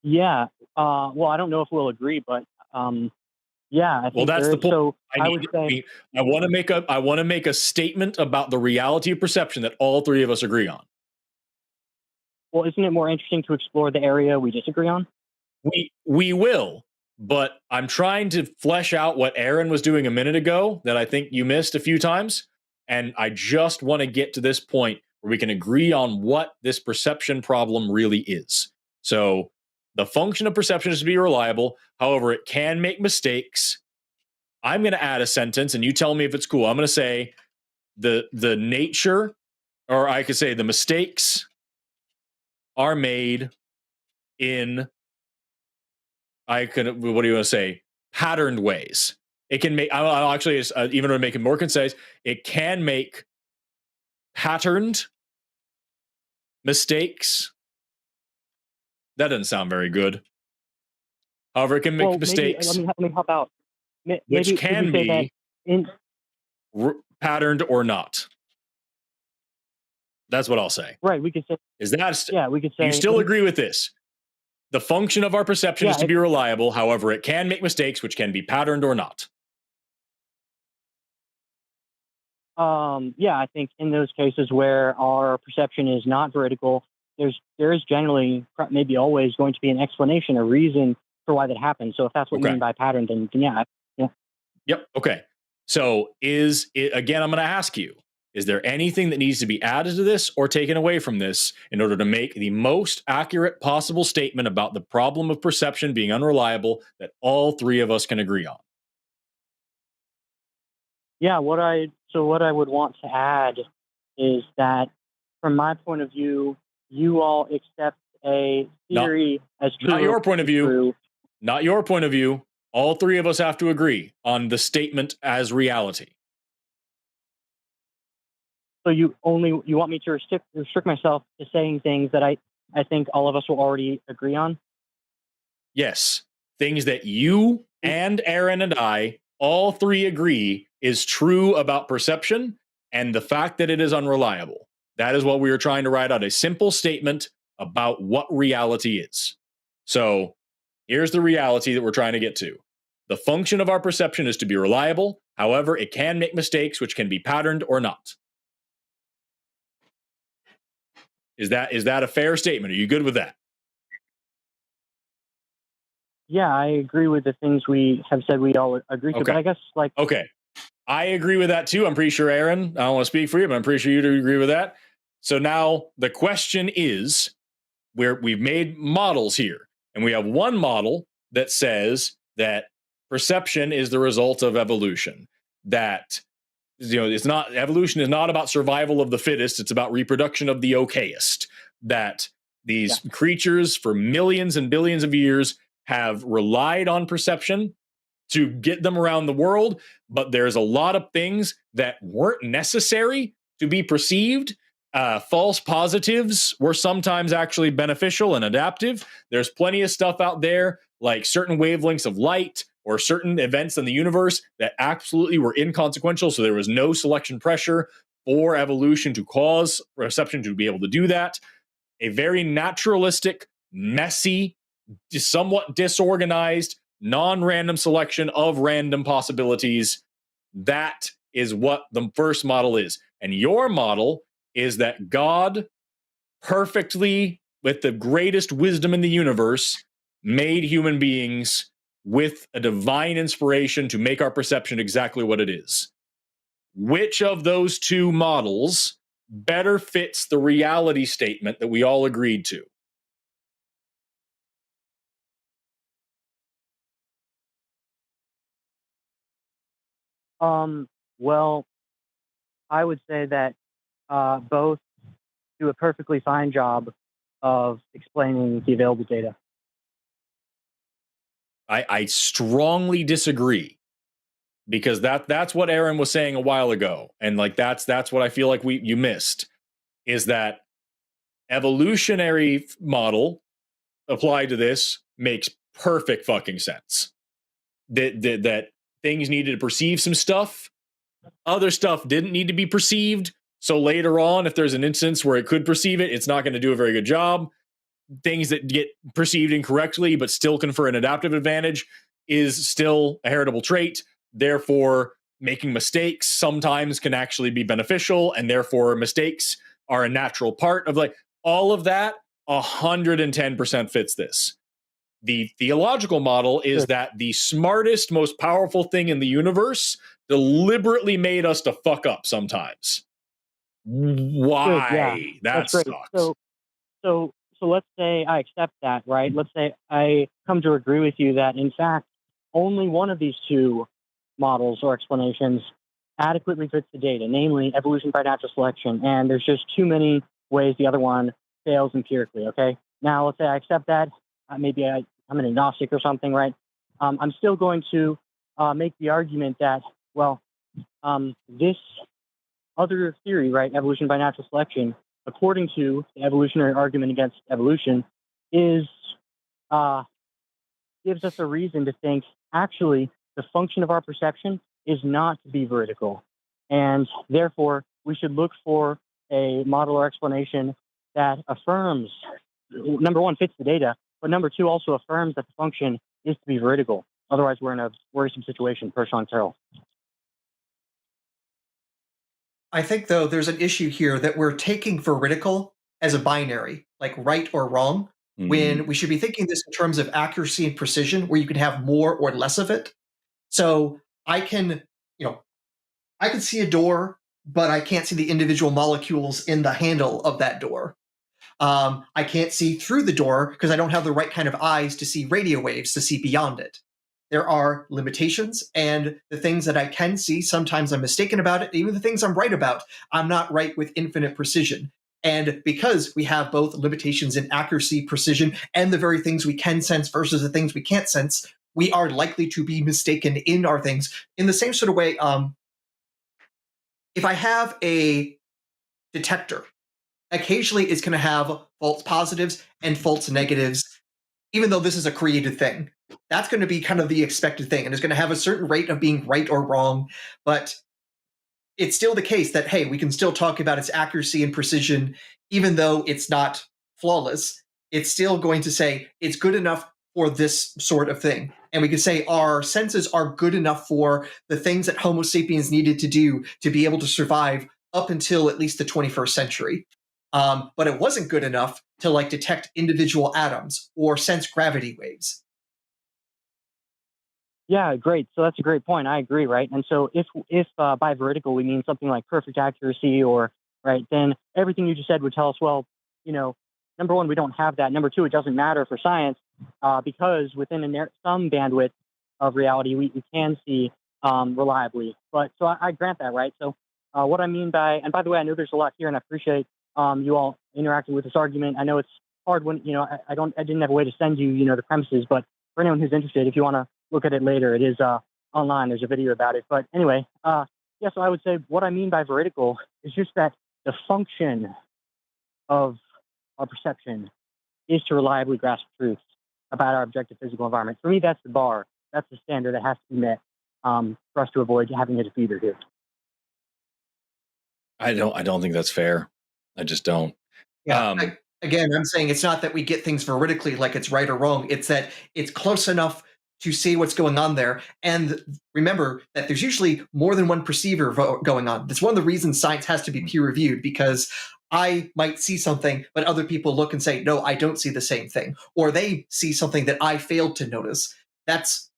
yeah. Well, I don't know if we'll agree, but yeah, I Well, think that's there the is. point. So I would say, I want to make a statement about the reality of perception that all three of us agree on. well, isn't it more interesting to explore the area we disagree on? We will, but I'm trying to flesh out what Aaron was doing a minute ago that I think you missed a few times, and I just want to get to this point where we can agree on what this perception problem really is. So, the function of perception is to be reliable. However, it can make mistakes. I'm going to add a sentence, and you tell me if it's cool. I'm going to say the nature, or I could say the mistakes are made in, I could, what do you want to say? Patterned ways. It can make, I'll actually, even to make it more concise, it can make patterned mistakes. That doesn't sound very good. However, it can make Well, maybe mistakes let me help out. which Maybe could we can say that be in patterned or not. That's what I'll say. right? We could say Is that, yeah. We could do you say still agree with this? The function of our perception is yeah. to be reliable. However, it can make mistakes which can be patterned or not. Yeah, I think in those cases where our perception is not veridical, there is generally maybe always going to be an explanation, a reason for why that happens. So if that's what you Okay. mean by pattern, then yeah, yeah. Yep. Okay. So is it, again, I'm going to ask you, is there anything that needs to be added to this or taken away from this in order to make the most accurate possible statement about the problem of perception being unreliable that all three of us can agree on? Yeah, what I would want to add is that, from my point of view, you all accept a theory as true. Not your point of view. True. Not your point of view. All three of us have to agree on the statement as reality. So you want me to restrict myself to saying things that I think all of us will already agree on? Yes. Things that you and Aaron and I all three agree is true about perception and the fact that it is unreliable. That is what we are trying to write out, a simple statement about what reality is. So here's the reality that we're trying to get to. The function of our perception is to be reliable. However, it can make mistakes, which can be patterned or not. Is that a fair statement? Are you good with that? Yeah, I agree with the things we have said we all agree to, but I guess Okay. I agree with that too. I'm pretty sure, Aaron, I don't want to speak for you, but I'm pretty sure you do agree with that. So now the question is, we've made models here, and we have one model that says that perception is the result of evolution. That it's not, evolution is not about survival of the fittest, it's about reproduction of the okayest. That these creatures for millions and billions of years have relied on perception to get them around the world, but there's a lot of things that weren't necessary to be perceived. False positives were sometimes actually beneficial and adaptive. There's plenty of stuff out there, like certain wavelengths of light or certain events in the universe that absolutely were inconsequential. So there was no selection pressure for evolution to cause perception to be able to do that. A very naturalistic, messy, somewhat disorganized, non-random selection of random possibilities. That is what the first model is. And your model is that God perfectly, with the greatest wisdom in the universe, made human beings with a divine inspiration to make our perception exactly what it is. Which of those two models better fits the reality statement that we all agreed to? Well, I would say that both do a perfectly fine job of explaining the available data. I strongly disagree, because that's what Aaron was saying a while ago, and that's what I feel like you missed, is that evolutionary model applied to this makes perfect fucking sense. That things needed to perceive some stuff, other stuff didn't need to be perceived. So later on, if there's an instance where it could perceive it, it's not going to do a very good job. Things that get perceived incorrectly but still confer an adaptive advantage is still a heritable trait. Therefore, making mistakes sometimes can actually be beneficial, and therefore mistakes are a natural part of all of that. 110% fits this. The theological model is that the smartest, most powerful thing in the universe deliberately made us to fuck up sometimes. Why? Yeah, that great. sucks. So let's say I accept that, right? Let's say I come to agree with you that, in fact, only one of these two models or explanations adequately fits the data, namely evolution by natural selection, and there's just too many ways the other one fails empirically, okay? Now, let's say I accept that. Maybe I'm an agnostic or something, right? I'm still going to make the argument that, well, this other theory, right, evolution by natural selection, according to the evolutionary argument against evolution, is gives us a reason to think actually the function of our perception is not to be veridical, and therefore we should look for a model or explanation that affirms, number one, fits the data, but number two, also affirms that the function is to be veridical. Otherwise, we're in a worrisome situation, per Sean Carroll. I think, though, there's an issue here that we're taking veridical as a binary, like right or wrong, when we should be thinking this in terms of accuracy and precision, where you can have more or less of it. So I can see a door, but I can't see the individual molecules in the handle of that door. I can't see through the door because I don't have the right kind of eyes to see radio waves, to see beyond it. there are limitations, and the things that I can see, sometimes I'm mistaken about it. Even the things I'm right about, I'm not right with infinite precision. And because we have both limitations in accuracy, precision, and the very things we can sense versus the things we can't sense, we are likely to be mistaken in our things. In the same sort of way, if I have a detector, occasionally it's going to have false positives and false negatives, even though this is a created thing. That's going to be kind of the expected thing, and it's going to have a certain rate of being right or wrong. But it's still the case that, hey, we can still talk about its accuracy and precision, even though it's not flawless. It's still going to say it's good enough for this sort of thing. And we can say our senses are good enough for the things that Homo sapiens needed to do to be able to survive up until at least the 21st century. But it wasn't good enough to like detect individual atoms or sense gravity waves. Yeah, great. So that's a great point. I agree, right? And so if by veridical we mean something like perfect accuracy, or right, then everything you just said would tell us, well, number one, we don't have that. Number two, it doesn't matter for science because within some bandwidth of reality, we can see reliably. But so I grant that, right? So what I mean by, and by the way, I know there's a lot here, and I appreciate you all interacting with this argument. I know it's hard when I didn't have a way to send you the premises, but for anyone who's interested, if you want to look at it later, it is online. There's a video about it. But anyway, so I would say what I mean by veridical is just that the function of our perception is to reliably grasp truths about our objective physical environment. For me, that's the bar. That's the standard that has to be met for us to avoid having a defeater here. I don't think that's fair. I just don't. Yeah. Again, I'm saying it's not that we get things veridically like it's right or wrong. It's that it's close enough to see what's going on there. And remember that there's usually more than one perceiver going on. That's one of the reasons science has to be peer reviewed, because I might see something, but other people look and say, no, I don't see the same thing. Or they see something that I failed to notice. That's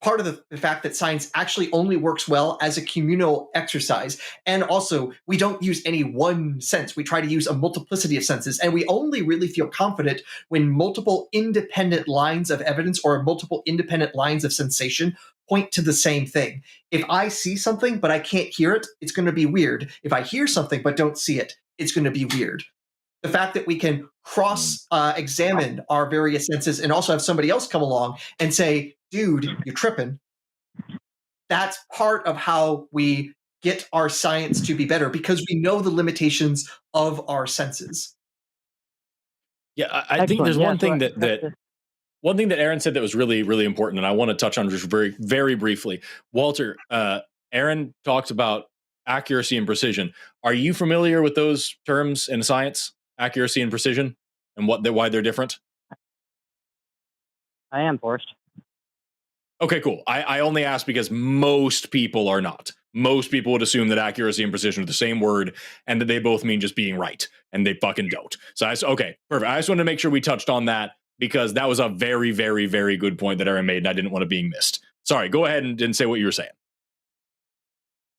part of the fact that science actually only works well as a communal exercise. And also, we don't use any one sense. We try to use a multiplicity of senses. And we only really feel confident when multiple independent lines of evidence or multiple independent lines of sensation point to the same thing. If I see something but I can't hear it, it's going to be weird. If I hear something but don't see it, it's going to be weird. The fact that we can cross-examine our various senses and also have somebody else come along and say, dude, you're tripping. That's part of how we get our science to be better, because we know the limitations of our senses. Yeah, I think there's one thing one thing that Aaron said that was really, really important, and I want to touch on just very, very briefly. Walter, Aaron talked about accuracy and precision. Are you familiar with those terms in science, accuracy and precision, and why they're different? I am, Forrest. Okay, cool. I only ask because most people are not. Most people would assume that accuracy and precision are the same word and that they both mean just being right, and they fucking don't. So okay, perfect. I just wanted to make sure we touched on that because that was a very, very, very good point that Aaron made, and I didn't want it being missed. Sorry, go ahead and say what you were saying.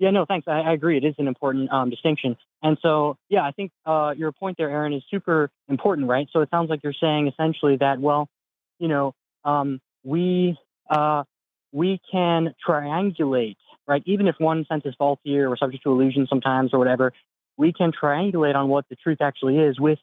Yeah, no, thanks. I agree. It is an important distinction. And so, yeah, I think your point there, Aaron, is super important, right? So it sounds like you're saying essentially that, well, we can triangulate, right? Even if one sense is faulty or we're subject to illusion sometimes or whatever, we can triangulate on what the truth actually is we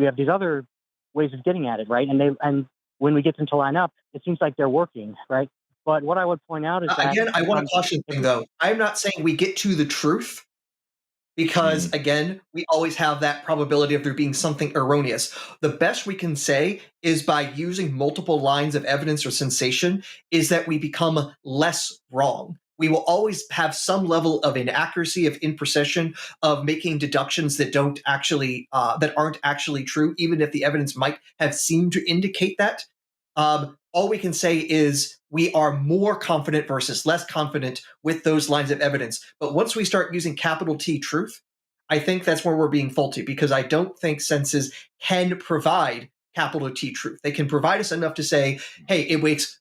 have these other ways of getting at it, right? And when we get them to line up, it seems like they're working, right? But what I would point out is that, again, I want to caution thing though. I'm not saying we get to the truth, because again, we always have that probability of there being something erroneous. The best we can say is by using multiple lines of evidence or sensation is that we become less wrong. We will always have some level of inaccuracy, of imprecision, of making deductions that aren't actually true, even if the evidence might have seemed to indicate that. All we can say is we are more confident versus less confident with those lines of evidence. But once we start using capital T truth, I think that's where we're being faulty, because I don't think senses can provide capital T truth. They can provide us enough to say, hey, it makes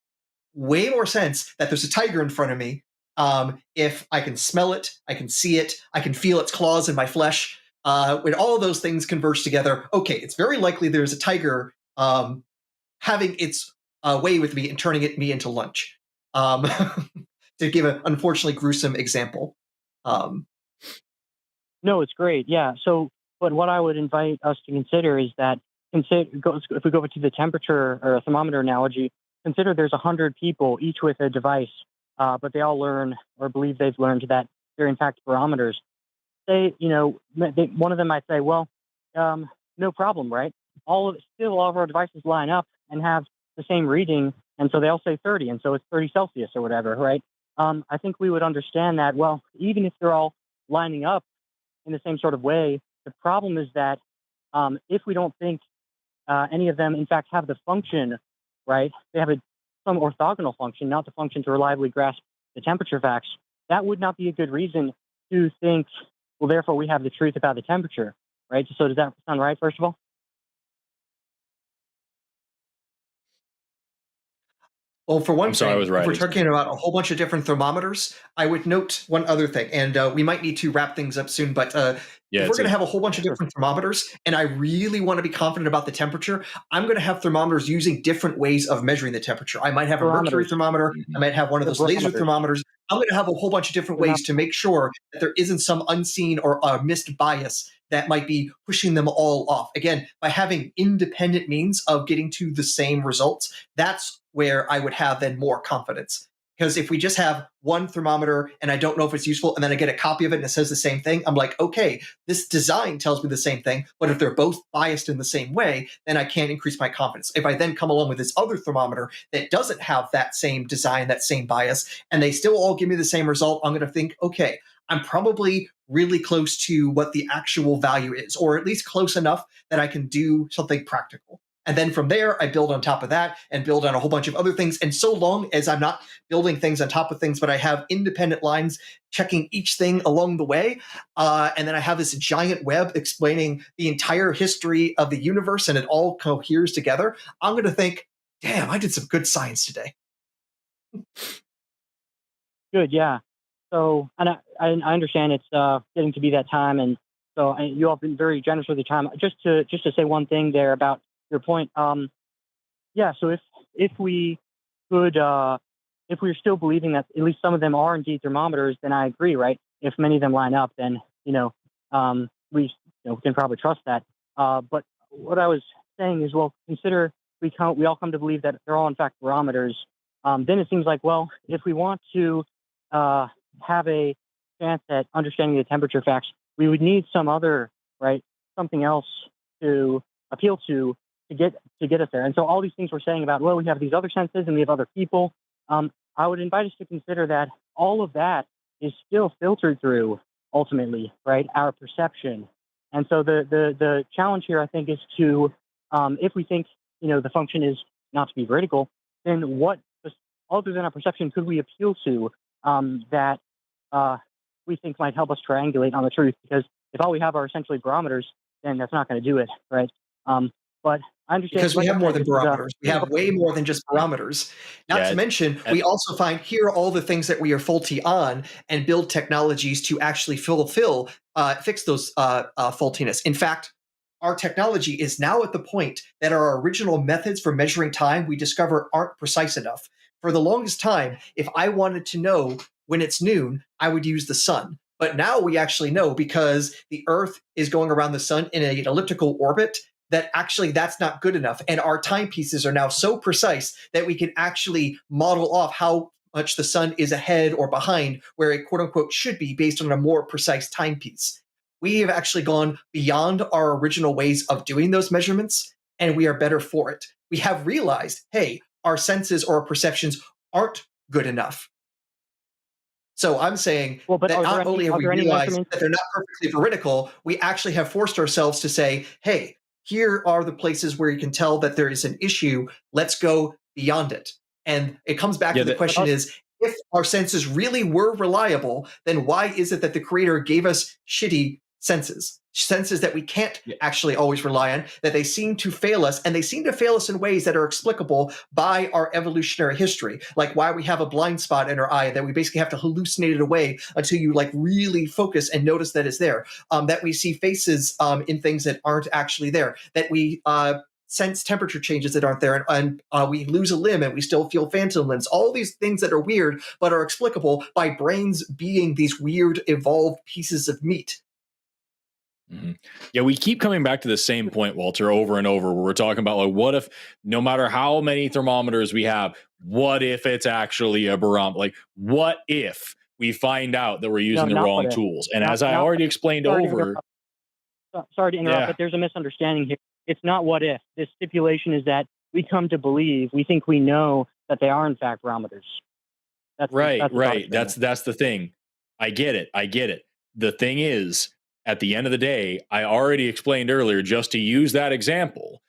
way more sense that there's a tiger in front of me. If I can smell it, I can see it, I can feel its claws in my flesh. When all of those things converge together, okay, it's very likely there's a tiger having its way with me and turning me into lunch. To give an unfortunately gruesome example. No, it's great. Yeah. So, but what I would invite us to consider is that if we go to the temperature or a thermometer analogy, consider there's 100 people, each with a device, but they all learn or believe they've learned that they're in fact barometers. One of them might say, well, no problem, right? All of our devices line up and have the same reading, and so they all say 30, and so it's 30 Celsius or whatever, right? I think we would understand that, well, even if they're all lining up in the same sort of way, the problem is that if we don't think any of them, in fact, have the function, right? They have some orthogonal function, not the function to reliably grasp the temperature facts. That would not be a good reason to think, well, therefore we have the truth about the temperature, right? So does that sound right, first of all? Well, for one I'm sorry, I thing, was if we're right. talking about a whole bunch of different thermometers, I would note one other thing, and we might need to wrap things up soon, but Yeah, if we're going to have a whole bunch of different thermometers, and I really want to be confident about the temperature, I'm going to have thermometers using different ways of measuring the temperature. I might have a mercury Barometers. thermometer. I might have one of They're those laser barometers. thermometers. I'm going to have a whole bunch of different They're not. ways to make sure that there isn't some unseen or missed bias that might be pushing them all off. Again, by having independent means of getting to the same results, that's where I would have then more confidence. Because if we just have one thermometer and I don't know if it's useful, and then I get a copy of it and it says the same thing, I'm like, okay, this design tells me the same thing. But if they're both biased in the same way, then I can't increase my confidence. If I then come along with this other thermometer that doesn't have that same design, that same bias, and they still all give me the same result, I'm going to think, okay, I'm probably really close to what the actual value is, or at least close enough that I can do something practical. And then from there, I build on top of that and build on a whole bunch of other things. And so long as I'm not building things on top of things, but I have independent lines checking each thing along the way, and then I have this giant web explaining the entire history of the universe and it all coheres together, I'm going to think, damn, I did some good science today. Good, yeah. So, and I understand it's getting to be that time, and so you all have been very generous with your time. Just to say one thing there about your point. Yeah. So if we could, if we're still believing that at least some of them are indeed thermometers, then I agree, right? If many of them line up, then we can probably trust that. But what I was saying is, well, consider we all come to believe that they're all in fact barometers. Then it seems like, well, if we want to have a chance at understanding the temperature facts, we would need some other, right, something else to appeal to get us there. And so all these things we're saying about, well, we have these other senses and we have other people. I would invite us to consider that all of that is still filtered through ultimately, right, our perception. And so the challenge here, I think, is to if we think the function is not to be vertical, then what other than our perception could we appeal to that we think might help us triangulate on the truth? Because if all we have are essentially barometers, then that's not going to do it, right? But I understand Because we have more than barometers. We have way more than just barometers. Not to Yeah. mention, we also find here are all the things that we are faulty on and build technologies to actually fix those faultiness. In fact, our technology is now at the point that our original methods for measuring time we discover aren't precise enough. For the longest time, if I wanted to know when it's noon, I would use the sun. But now we actually know because the Earth is going around the sun in an elliptical orbit that actually that's not good enough. And our timepieces are now so precise that we can actually model off how much the sun is ahead or behind where it quote unquote should be based on a more precise timepiece. We have actually gone beyond our original ways of doing those measurements, and we are better for it. We have realized, hey, our senses or our perceptions aren't good enough. So I'm saying well, but that not only have we realized measurements? that they're not perfectly veridical, we actually have forced ourselves to say, hey, here are the places where you can tell that there is an issue. Let's go beyond it. And it comes back to the question is, if our senses really were reliable, then why is it that the creator gave us shitty senses that we can't actually always rely on, that they seem to fail us, and they seem to fail us in ways that are explicable by our evolutionary history, like why we have a blind spot in our eye that we basically have to hallucinate it away until you like really focus and notice that it's there, that we see faces in things that aren't actually there, that we sense temperature changes that aren't there, and we lose a limb and we still feel phantom limbs. All these things that are weird but are explicable by brains being these weird evolved pieces of meat. Mm-hmm. Yeah, we keep coming back to the same point, Walter, over and over, where we're talking about, like, what if, no matter how many thermometers we have, what if it's actually a barometer? Like, what if we find out that we're using the wrong tools? And as I already explained over, sorry to interrupt, but there's a misunderstanding here. It's not what if. The stipulation is that we come to believe, we think we know that they are in fact barometers. That's the thing. I get it. The thing is, at the end of the day, I already explained earlier, just to use that example,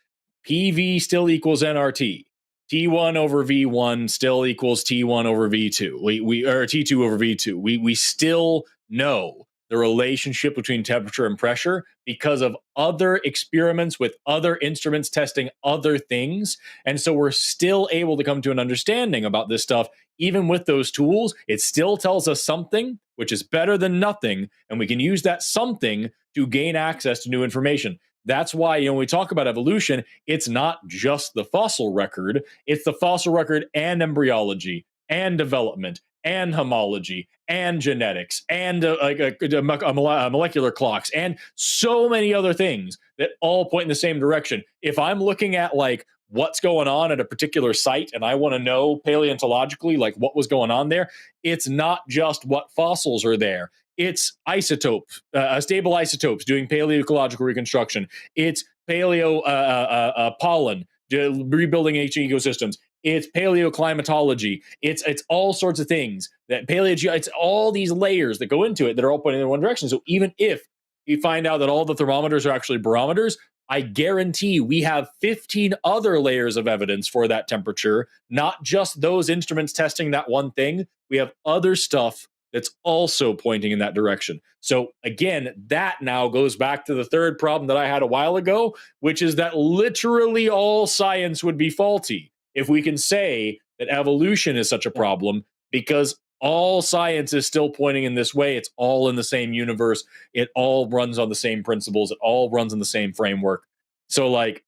PV still equals nRT. T1 over V1 still equals T1 over V2. We or T2 over V2. We still know the relationship between temperature and pressure because of other experiments with other instruments testing other things. And so we're still able to come to an understanding about this stuff. Even with those tools, it still tells us something, which is better than nothing. And we can use that something to gain access to new information. That's why, when we talk about evolution, it's not just the fossil record, it's the fossil record and embryology and development and homology and genetics and molecular clocks and so many other things that all point in the same direction. If I'm looking at, like, what's going on at a particular site and I want to know paleontologically, like, what was going on there, it's not just what fossils are there. It's isotopes, stable isotopes doing paleoecological reconstruction. It's pollen, rebuilding ancient ecosystems. It's paleoclimatology. It's all sorts of things that it's all these layers that go into it that are all pointing in one direction. So even if you find out that all the thermometers are actually barometers, I guarantee we have 15 other layers of evidence for that temperature, not just those instruments testing that one thing. We have other stuff that's also pointing in that direction. So again, that now goes back to the third problem that I had a while ago, which is that literally all science would be faulty if we can say that evolution is such a problem, because all science is still pointing in this way. It's all in the same universe. It all runs on the same principles. It all runs in the same framework. So, like,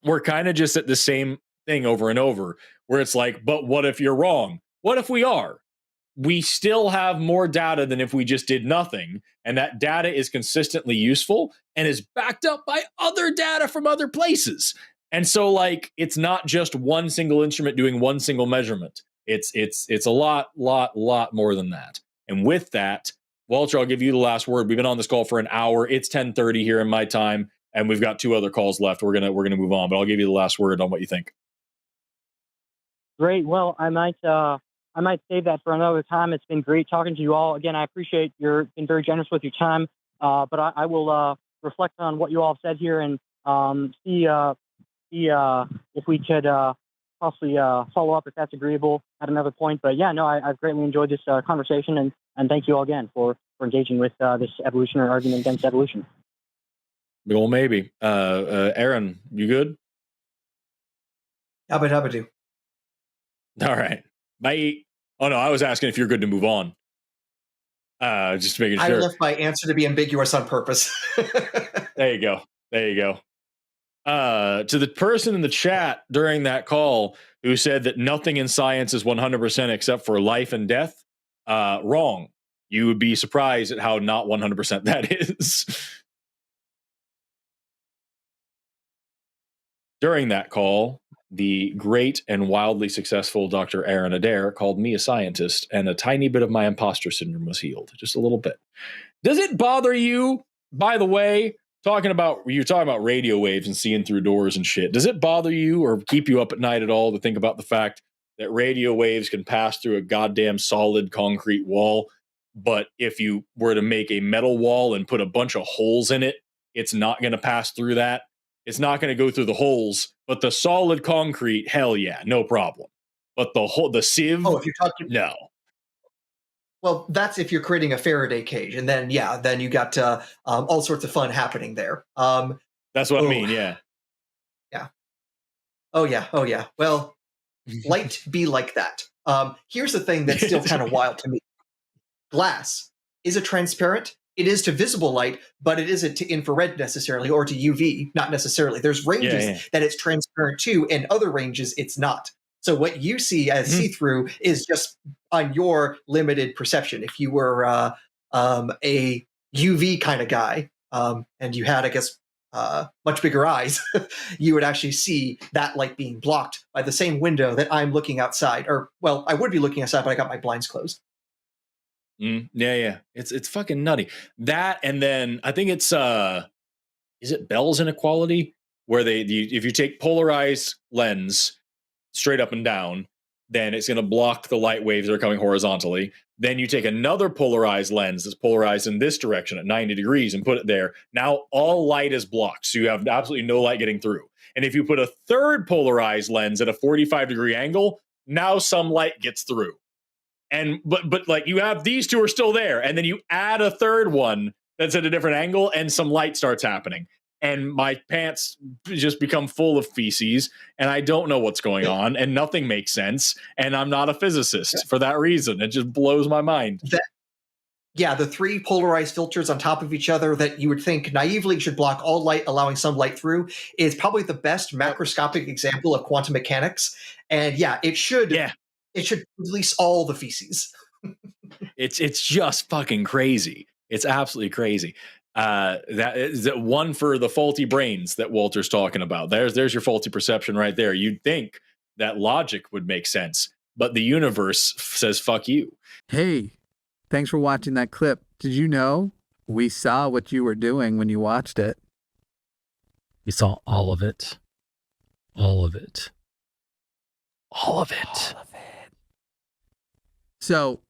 we're kind of just at the same thing over and over, where it's like, but what if you're wrong? What if we are? We still have more data than if we just did nothing. And that data is consistently useful and is backed up by other data from other places. And so, like, it's not just one single instrument doing one single measurement. It's a lot more than that. And with that, Walter, I'll give you the last word. We've been on this call for an hour. It's 10:30 here in my time, and we've got 2 other calls left. We're gonna move on, but I'll give you the last word on what you think. Great. Well, I might save that for another time. It's been great talking to you all. Again, I appreciate you've been very generous with your time. But I will reflect on what you all have said here and see if we could possibly follow up if that's agreeable at another point. But yeah, no, I've greatly enjoyed this conversation, and thank you all again for engaging with this evolutionary argument against evolution. Well, maybe. Aaron, you good? Habba do. All right. Bye. Oh no, I was asking if you're good to move on. Just making sure. I left my answer to be ambiguous on purpose. There you go. To the person in the chat during that call who said that nothing in science is 100% except for life and death, wrong. You would be surprised at how not 100% that is. During that call, the great and wildly successful Dr. Aaron Adair called me a scientist, and a tiny bit of my imposter syndrome was healed. Just a little bit. Does it bother you, by the way, you're talking about radio waves and seeing through doors and shit. Does it bother you or keep you up at night at all to think about the fact that radio waves can pass through a goddamn solid concrete wall, but if you were to make a metal wall and put a bunch of holes in it, it's not going to pass through that? It's not going to go through the holes, but the solid concrete, hell yeah, no problem. But the sieve, if you're talking, no. Well, that's if you're creating a Faraday cage, and then you got all sorts of fun happening there. That's what I mean, yeah. Yeah. Oh yeah. Well, light be like that. Here's the thing that's still kind of wild to me. Glass, is it transparent? it is to visible light, but it isn't to infrared necessarily, or to UV, not necessarily. There's ranges that it's transparent to, and other ranges it's not. So what you see as see-through is just on your limited perception. If you were a UV kind of guy, and you had, I guess, much bigger eyes, you would actually see that light being blocked by the same window that I'm looking outside. Or, well, I would be looking outside, but I got my blinds closed. Yeah. It's fucking nutty. That, and then I think it's is it Bell's inequality, where if you take polarized lens straight up and down, then it's going to block the light waves that are coming horizontally. Then you take another polarized lens that's polarized in this direction at 90 degrees and put it there. Now all light is blocked, so you have absolutely no light getting through. And if you put a third polarized lens at a 45-degree angle, now some light gets through. And but like, you have these two are still there, and then you add a third one that's at a different angle, and some light starts happening. And my pants just become full of feces, and I don't know what's going on, and nothing makes sense. And I'm not a physicist for that reason. It just blows my mind. The three polarized filters on top of each other that you would think naively should block all light, allowing some light through, is probably the best macroscopic example of quantum mechanics. And it should release all the feces. It's just fucking crazy. It's absolutely crazy. That is one for the faulty brains that Walter's talking about. There's your faulty perception right there. You'd think that logic would make sense, but the universe says fuck you. Hey, thanks for watching that clip. Did you know we saw what you were doing when you watched it? We saw all of it. All of it. All of it. So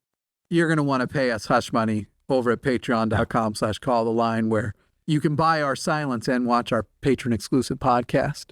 you're going to want to pay us hush money over at patreon.com/calltheline, where you can buy our silence and watch our patron exclusive podcast.